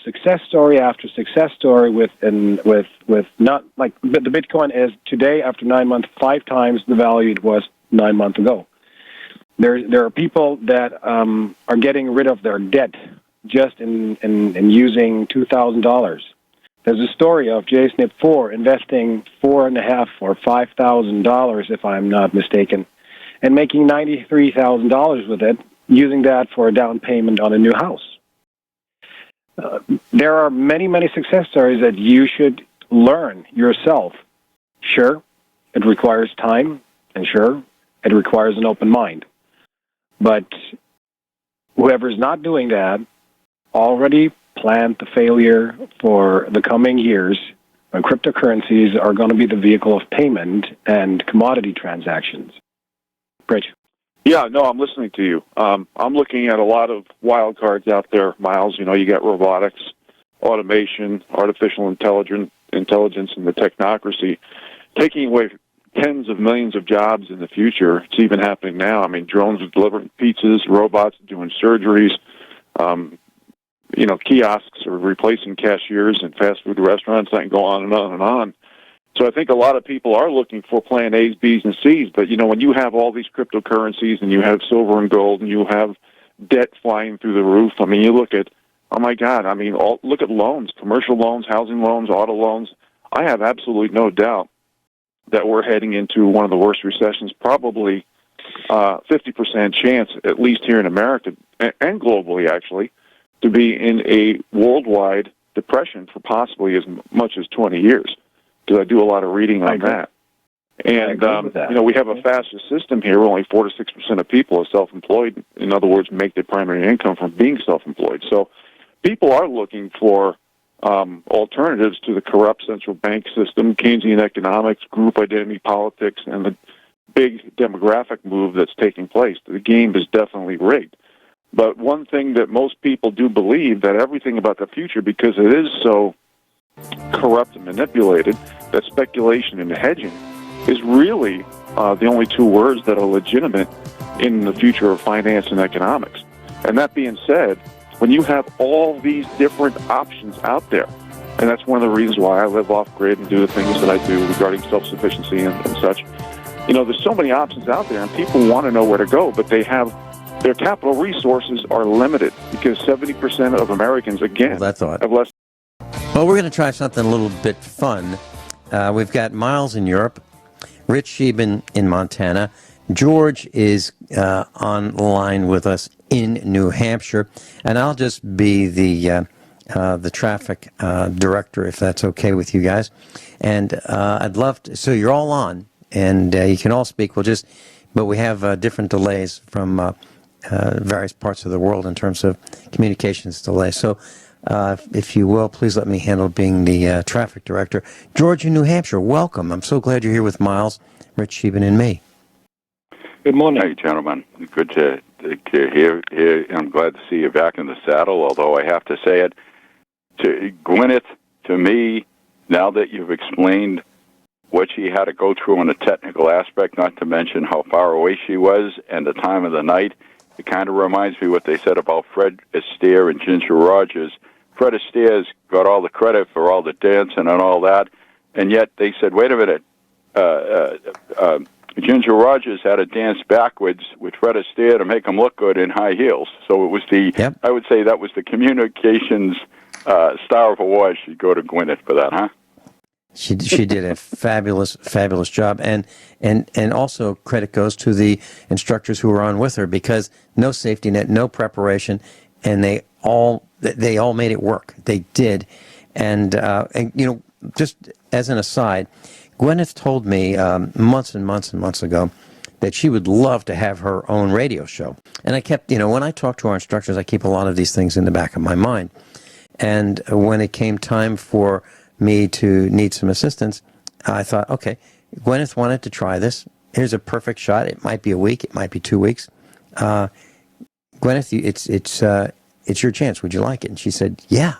Speaker 6: success story after success story with not like the Bitcoin is today after 9 months 5 times the value it was 9 months ago. There are people that are getting rid of their debt just in using $2,000. There's a story of JSNIP4 investing $4,500 or $5,000, if I'm not mistaken, and making $93,000 with it, using that for a down payment on a new house. There are many, many success stories that you should learn yourself. Sure, it requires time, and sure, it requires an open mind. But whoever's not doing that already planned the failure for the coming years cryptocurrencies are going to be the vehicle of payment and commodity transactions. Bridge.
Speaker 4: Yeah, no, I'm listening to you. I'm looking at a lot of wild cards out there, Miles. You know, you got robotics, automation, artificial intelligence, and the technocracy taking away tens of millions of jobs in the future. It's even happening now. I mean, drones are delivering pizzas, robots doing surgeries. You know, kiosks are replacing cashiers in fast food restaurants. I can go on and on and on. So I think a lot of people are looking for plan A's, B's, and C's. But, you know, when you have all these cryptocurrencies and you have silver and gold and you have debt flying through the roof, I mean, you look at, oh, my God, I mean, look at loans, commercial loans, housing loans, auto loans. I have absolutely no doubt that we're heading into one of the worst recessions, probably 50% chance, at least here in America and globally, actually, to be in a worldwide depression for possibly as much as 20 years. Because I do a lot of reading on that. And, you know, we have a fascist system here where only 4 to 6% of people are self-employed. In other words, make their primary income from being self-employed. So people are looking for alternatives to the corrupt central bank system, Keynesian economics, group identity politics, and the big demographic move that's taking place. The game is definitely rigged. But one thing that most people do believe, that everything about the future, because it is so corrupt and manipulated, that speculation and hedging is really the only two words that are legitimate in the future of finance and economics. And that being said, when you have all these different options out there, and that's one of the reasons why I live off-grid and do the things that I do regarding self-sufficiency and such, you know, there's so many options out there, and people want to know where to go, but they have their capital resources are limited because 70% of Americans, again, have less.
Speaker 3: Well, we're going to try something a little bit fun. We've got Miles in Europe, Rich Scheben in Montana. George is on the line with us in New Hampshire, and I'll just be the traffic director, if that's okay with you guys. And I'd love to. So you're all on, and you can all speak. But we have different delays from various parts of the world in terms of communications delay. So, if you will, please let me handle being the traffic director. George in New Hampshire, welcome. I'm so glad you're here with Miles, Rich Scheben, and me.
Speaker 7: Good morning. Hey, gentlemen. Good to hear. I'm glad to see you back in the saddle, although I have to say it. To Gwyneth, to me, now that you've explained what she had to go through in a technical aspect, not to mention how far away she was and the time of the night, it kind of reminds me what they said about Fred Astaire and Ginger Rogers. Fred Astaire's got all the credit for all the dancing and all that, and yet they said, wait a minute, Ginger Rogers had to dance backwards with Fred Astaire to make him look good in high heels. So it was I would say that was the communications star of awards. She'd go to Gwyneth for that, huh?
Speaker 3: She did a fabulous job, and also credit goes to the instructors who were on with her, because no safety net, no preparation, and they all made it work. They did, and you know, just as an aside, Gwyneth told me months and months and months ago that she would love to have her own radio show, and I kept, you know, when I talk to our instructors, I keep a lot of these things in the back of my mind, and when it came time for me to need some assistance, I thought, okay, Gwyneth wanted to try this. Here's a perfect shot. It might be a week. It might be 2 weeks. Gwyneth, it's your chance. Would you like it? And she said, yeah.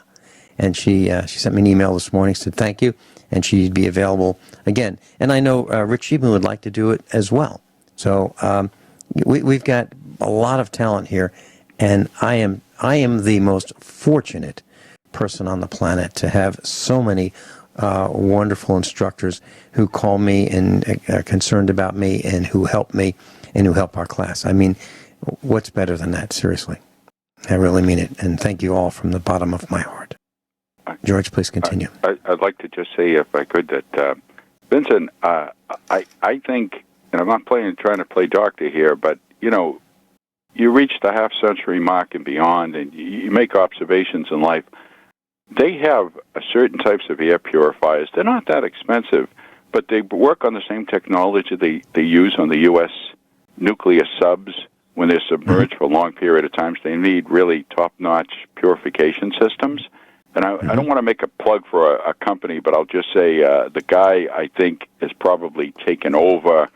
Speaker 3: And she sent me an email this morning, said thank you, and she'd be available again. And I know Rich Scheben would like to do it as well. So we've got a lot of talent here, and I am the most fortunate person on the planet to have so many wonderful instructors who call me and are concerned about me and who help me and who help our class. I mean, what's better than that? Seriously. I really mean it. And thank you all from the bottom of my heart. George, please continue.
Speaker 7: I'd like to just say, if I could, that Vincent, I think, and I'm not trying to play doctor here, but, you know, you reach the half-century mark and beyond, and you make observations in life. They have certain types of air purifiers. They're not that expensive, but they work on the same technology they use on the U.S. nuclear subs when they're submerged for a long period of time. So they need really top-notch purification systems. And I don't want to make a plug for a company, but I'll just say the guy, I think, has probably taken over,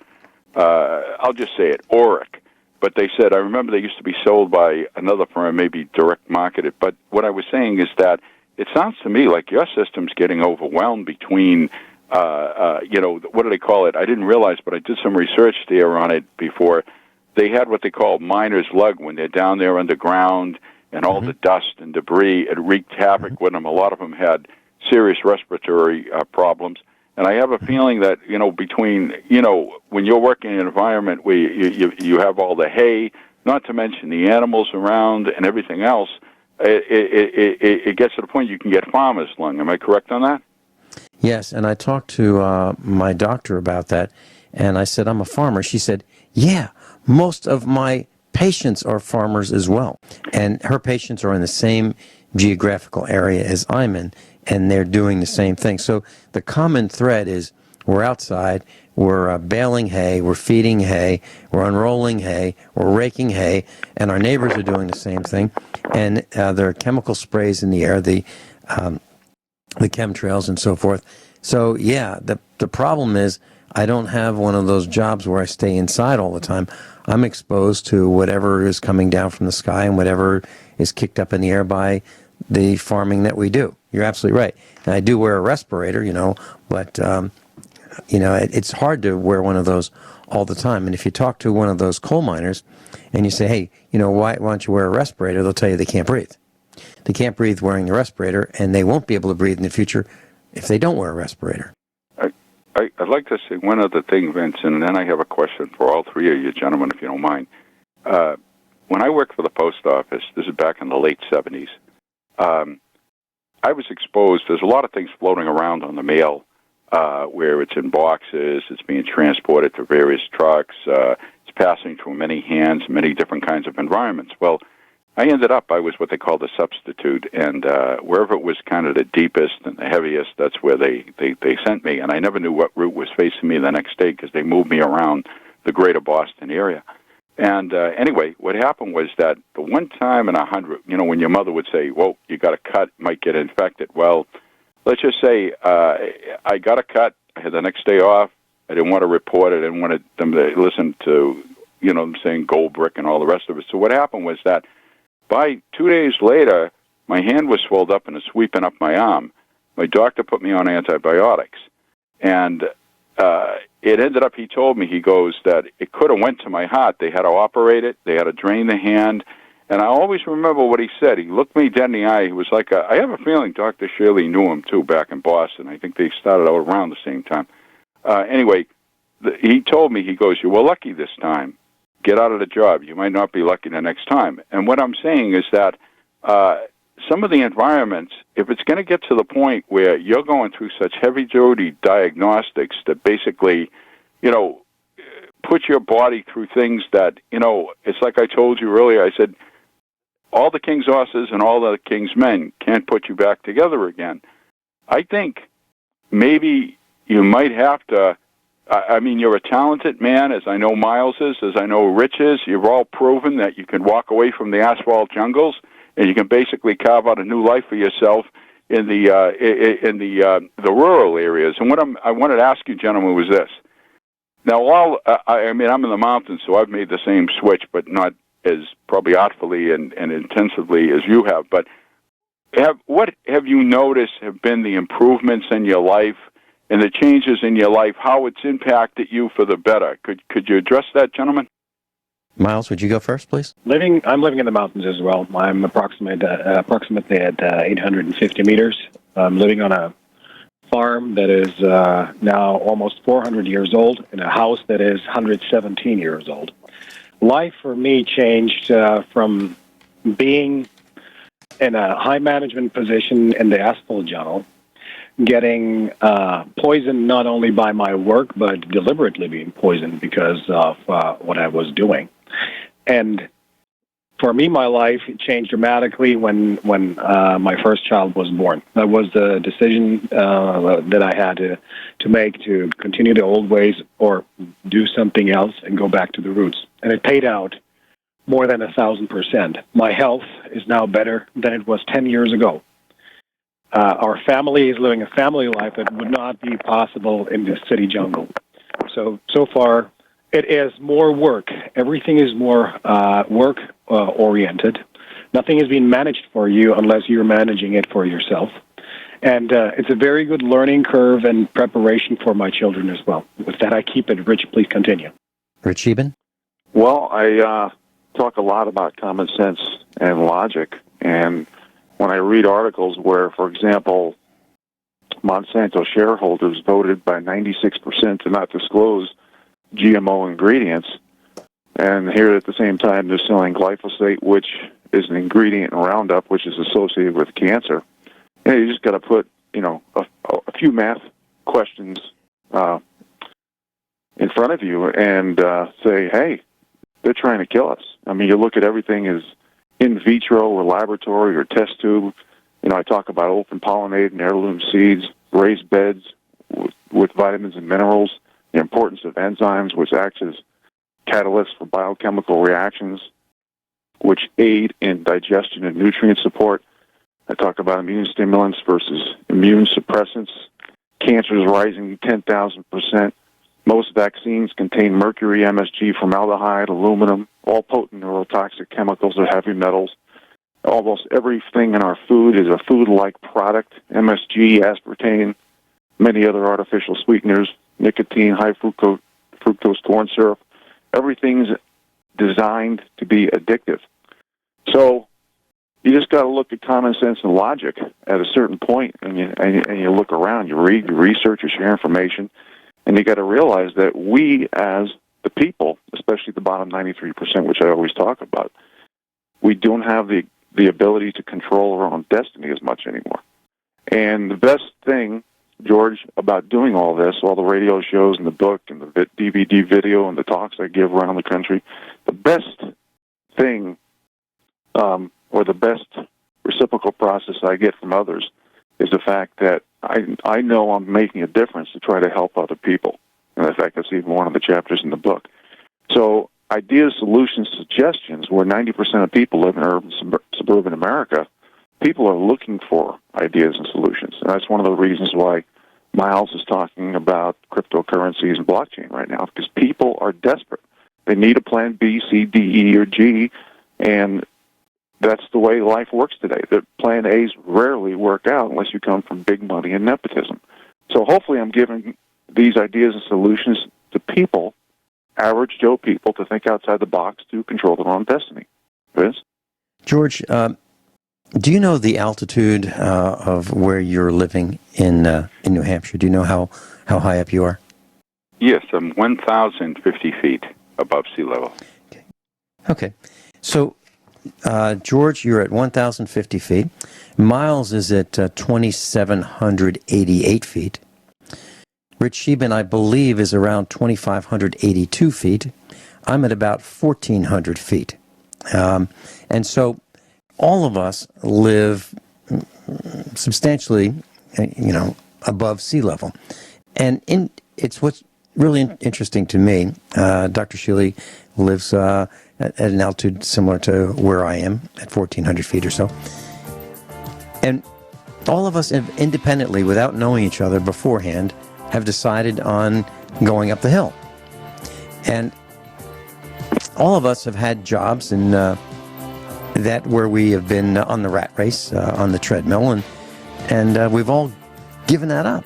Speaker 7: I'll just say it, Oric. But they said, I remember they used to be sold by another firm, maybe direct marketed. But what I was saying is that it sounds to me like your system's getting overwhelmed between, what do they call it? I didn't realize, but I did some research there on it before. They had what they call miner's lug when they're down there underground, and all the dust and debris, it wreaked havoc with them. A lot of them had serious respiratory problems. And I have a feeling that, between, when you're working in an environment where you have all the hay, not to mention the animals around and everything else, it gets to the point you can get farmer's lung. Am I correct on that?
Speaker 3: Yes, and I talked to my doctor about that, and I said, I'm a farmer. She said, yeah, most of my patients are farmers as well. And her patients are in the same geographical area as I'm in, and they're doing the same thing. So the common thread is we're outside, we're baling hay, we're feeding hay, we're unrolling hay, we're raking hay, and our neighbors are doing the same thing. And there are chemical sprays in the air, the chemtrails and so forth. So yeah, the problem is I don't have one of those jobs where I stay inside all the time. I'm exposed to whatever is coming down from the sky and whatever is kicked up in the air by the farming that we do. You're absolutely right. And I do wear a respirator, but, it's hard to wear one of those all the time. And if you talk to one of those coal miners and you say, hey, why don't you wear a respirator? They'll tell you they can't breathe. They can't breathe wearing the respirator, and they won't be able to breathe in the future if they don't wear a respirator.
Speaker 7: I'd like to say one other thing, Vincent, and then I have a question for all three of you gentlemen, if you don't mind. When I worked for the post office, this is back in the late 70s, I was exposed. There's a lot of things floating around on the mail where it's in boxes, it's being transported to various trucks, it's passing through many hands, many different kinds of environments. Well, I was what they called a substitute, and wherever it was kind of the deepest and the heaviest, that's where they sent me, and I never knew what route was facing me the next day because they moved me around the greater Boston area. And anyway, what happened was that the one time in 100, when your mother would say, well, you got a cut, might get infected. Well, let's just say I got a cut, I had the next day off, I didn't want to report it, I didn't want them to listen to, them saying gold brick and all the rest of it. So what happened was that by 2 days later, my hand was swelled up and was sweeping up my arm. My doctor put me on antibiotics. And it ended up, he told me, he goes, that it could have went to my heart. They had to operate it. They had to drain the hand. And I always remember what he said. He looked me dead in the eye. He was like, I have a feeling Dr. Shealy knew him, too, back in Boston. I think they started out around the same time. Anyway, he told me, he goes, you were lucky this time. Get out of the job. You might not be lucky the next time. And what I'm saying is that some of the environments, if it's going to get to the point where you're going through such heavy-duty diagnostics that basically, put your body through things that, it's like I told you earlier, I said, all the king's horses and all the king's men can't put you back together again. I think maybe you might have to, you're a talented man, as I know Miles is, as I know Rich is. You've all proven that you can walk away from the asphalt jungles and you can basically carve out a new life for yourself in the rural areas. And what I wanted to ask you, gentlemen, was this. Now, I'm in the mountains, so I've made the same switch, but not as probably artfully and intensively as you have. But what have you noticed have been the improvements in your life and the changes in your life, how it's impacted you for the better? Could you address that, gentlemen?
Speaker 3: Miles, would you go first, please?
Speaker 6: I'm living in the mountains as well. I'm approximately at 850 meters. I'm living on a farm that is now almost 400 years old in a house that is 117 years old. Life for me changed from being in a high management position in the asphalt jungle, getting poisoned not only by my work, but deliberately being poisoned because of what I was doing. And for me, my life changed dramatically when my first child was born. That was the decision that I had to make to continue the old ways or do something else and go back to the roots. And it paid out more than 1,000%. My health is now better than it was 10 years ago. our family is living a family life that would not be possible in the city jungle. So far, it is more work. Everything is more work-oriented. Nothing is being managed for you unless you're managing it for yourself. And it's a very good learning curve and preparation for my children as well. With that, I keep it. Rich, please continue.
Speaker 3: Rich Scheben?
Speaker 4: Well, I talk a lot about common sense and logic, and when I read articles where, for example, Monsanto shareholders voted by 96% to not disclose GMO ingredients, and here at the same time they're selling glyphosate, which is an ingredient in Roundup, which is associated with cancer. You just got to put, a few math questions in front of you and say, hey, they're trying to kill us. I mean, you look at everything as in vitro or laboratory or test tube. I talk about open pollinated and heirloom seeds, raised beds with vitamins and minerals, the importance of enzymes, which act as catalysts for biochemical reactions, which aid in digestion and nutrient support. I talk about immune stimulants versus immune suppressants. Cancer is rising 10,000%. Most vaccines contain mercury, MSG, formaldehyde, aluminum, all potent neurotoxic chemicals or heavy metals. Almost everything in our food is a food-like product. MSG, aspartame, many other artificial sweeteners, nicotine, high fructose corn syrup. Everything's designed to be addictive. So you just got to look at common sense and logic at a certain point, and you look around, you read, you research, you share information, and you got to realize that we as the people, especially the bottom 93%, which I always talk about, we don't have the ability to control our own destiny as much anymore. And the best thing, George, about doing all this, all the radio shows and the book and the DVD video and the talks I give around the country, the best thing or the best reciprocal process I get from others is the fact that I know I'm making a difference to try to help other people. And in fact, that's even one of the chapters in the book. So ideas, solutions, suggestions, where 90% of people live in urban, suburban America, people are looking for ideas and solutions. And that's one of the reasons why Miles is talking about cryptocurrencies and blockchain right now, because people are desperate. They need a plan B, C, D, E, or G, and that's the way life works today. The plan A's rarely work out unless you come from big money and nepotism. So hopefully I'm giving these ideas and solutions to people, average Joe people, to think outside the box to control their own destiny. Vince?
Speaker 3: George, do you know the altitude of where you're living in New Hampshire? Do you know how high up you are?
Speaker 7: Yes, I'm 1,050 feet above sea level.
Speaker 3: Okay. So, George, you're at 1,050 feet. Miles is at 2,788 feet. Rich Scheben, I believe, is around 2,582 feet. I'm at about 1,400 feet. And so all of us live substantially, above sea level. And it's what's really interesting to me. Dr. Shealy lives at an altitude similar to where I am, at 1,400 feet or so. And all of us independently, without knowing each other beforehand, have decided on going up the hill. And all of us have had jobs in that where we have been on the rat race, on the treadmill, and we've all given that up.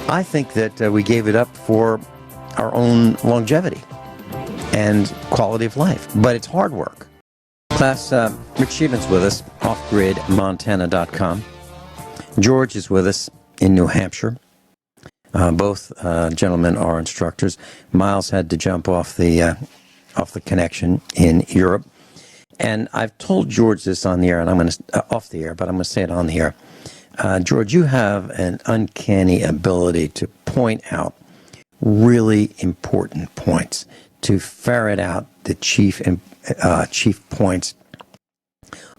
Speaker 3: I think that we gave it up for our own longevity and quality of life, but it's hard work. Class, Rich Scheben's with us, offgridmontana.com. George is with us in New Hampshire. Both gentlemen are instructors. Miles had to jump off the connection in Europe. And I've told George this on the air, and I'm going to off the air, but I'm going to say it on the air. George, you have an uncanny ability to point out really important points, to ferret out the chief points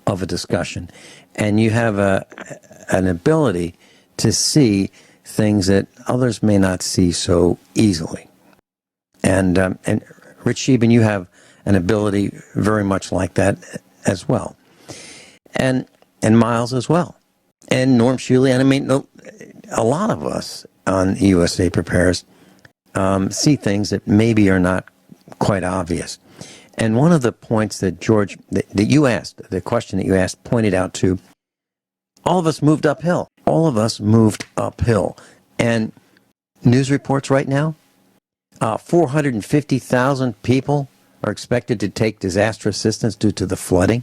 Speaker 3: of a discussion, and you have an ability to see things that others may not see so easily. And Rich Scheben, you have an ability very much like that as well, and Miles as well. and Norm Shealy, and I mean, a lot of us on USA Prepares see things that maybe are not quite obvious. And one of the points that George, that you asked, the question that you asked, pointed out to, all of us moved uphill. All of us moved uphill. And news reports right now, 450,000 people are expected to take disaster assistance due to the flooding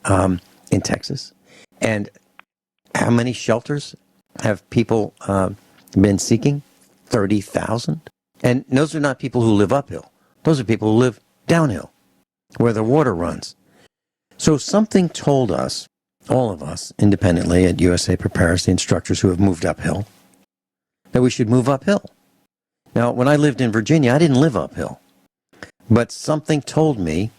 Speaker 3: in Texas. And how many shelters have people been seeking? 30,000. And those are not people who live uphill. Those are people who live downhill, where the water runs. So something told us, all of us, independently at USA Prepares, the instructors who have moved uphill, that we should move uphill. Now, when I lived in Virginia, I didn't live uphill. But something told me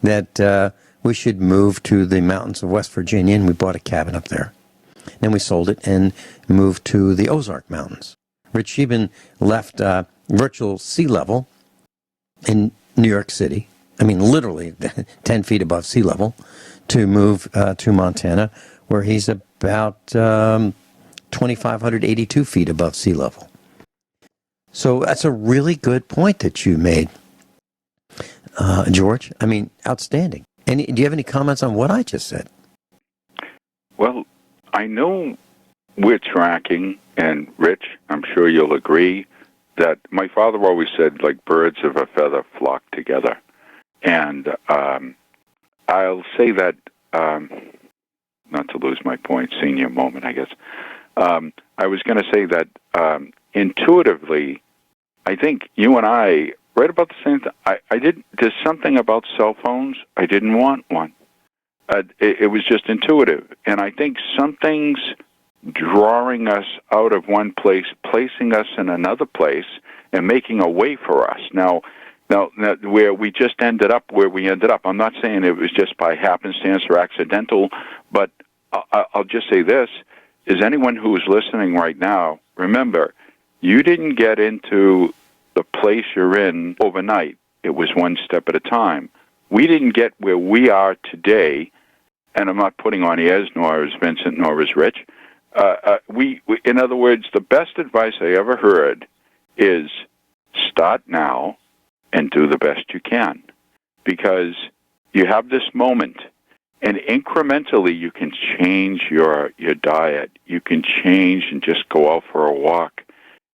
Speaker 3: that we should move to the mountains of West Virginia, and we bought a cabin up there. Then we sold it and moved to the Ozark Mountains. Rich Scheben left virtual sea level in New York City, I mean literally 10 feet above sea level, to move to Montana, where he's about 2,582 feet above sea level. So that's a really good point that you made, George. I mean, outstanding. Do you have any comments on what I just said?
Speaker 7: Well, I know we're tracking, and Rich, I'm sure you'll agree, that my father always said, like birds of a feather flock together. And I'll say that, not to lose my point, senior moment, I guess. I was going to say that intuitively, I think you and I, right about the same thing, there's something about cell phones, I didn't want one. It was just intuitive. And I think something's drawing us out of one place, placing us in another place, and making a way for us. Now, where we just ended up where we ended up, I'm not saying it was just by happenstance or accidental, but I'll just say this, is anyone who is listening right now, remember, you didn't get into the place you're in overnight. It was one step at a time. We didn't get where we are today, and I'm not putting on airs, nor is Vincent, nor is Rich. We, in other words, the best advice I ever heard is start now and do the best you can, because you have this moment, and incrementally you can change your diet. You can change and just go out for a walk,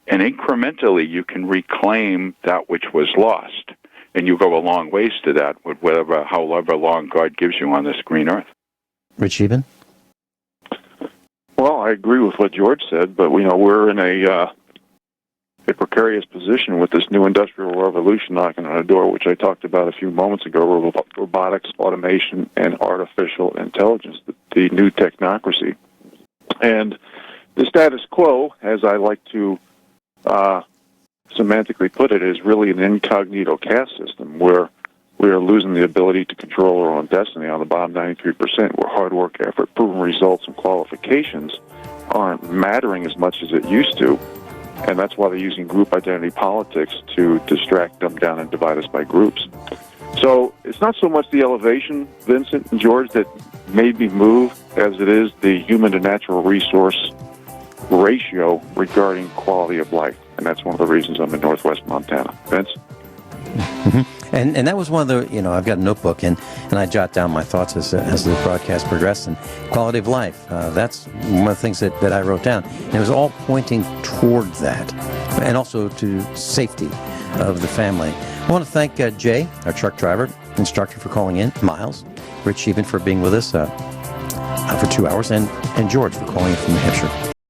Speaker 7: and incrementally you can reclaim that which was lost, and you go a long ways to that with however long God gives you on this green earth.
Speaker 3: Rich Scheben?
Speaker 4: Well, I agree with what George said, but we're in a precarious position with this new industrial revolution knocking on our door, which I talked about a few moments ago, robotics, automation, and artificial intelligence, the new technocracy. And the status quo, as I like to semantically put it, is really an incognito caste system where we are losing the ability to control our own destiny. On the bottom 93%, where hard work, effort, proven results, and qualifications aren't mattering as much as it used to. And that's why they're using group identity politics to distract, dumb down, and divide us by groups. So it's not so much the elevation, Vincent and George, that made me move, as it is the human to natural resource ratio regarding quality of life. And that's one of the reasons I'm in Northwest Montana. Vince?
Speaker 3: Mm-hmm. And that was one of the, I've got a notebook, and I jot down my thoughts as the broadcast progressed, and quality of life. That's one of the things that I wrote down. And it was all pointing toward that, and also to safety of the family. I want to thank Jay, our truck driver, instructor, for calling in, Miles, Rich Scheben for being with us for 2 hours, and George for calling in from New Hampshire.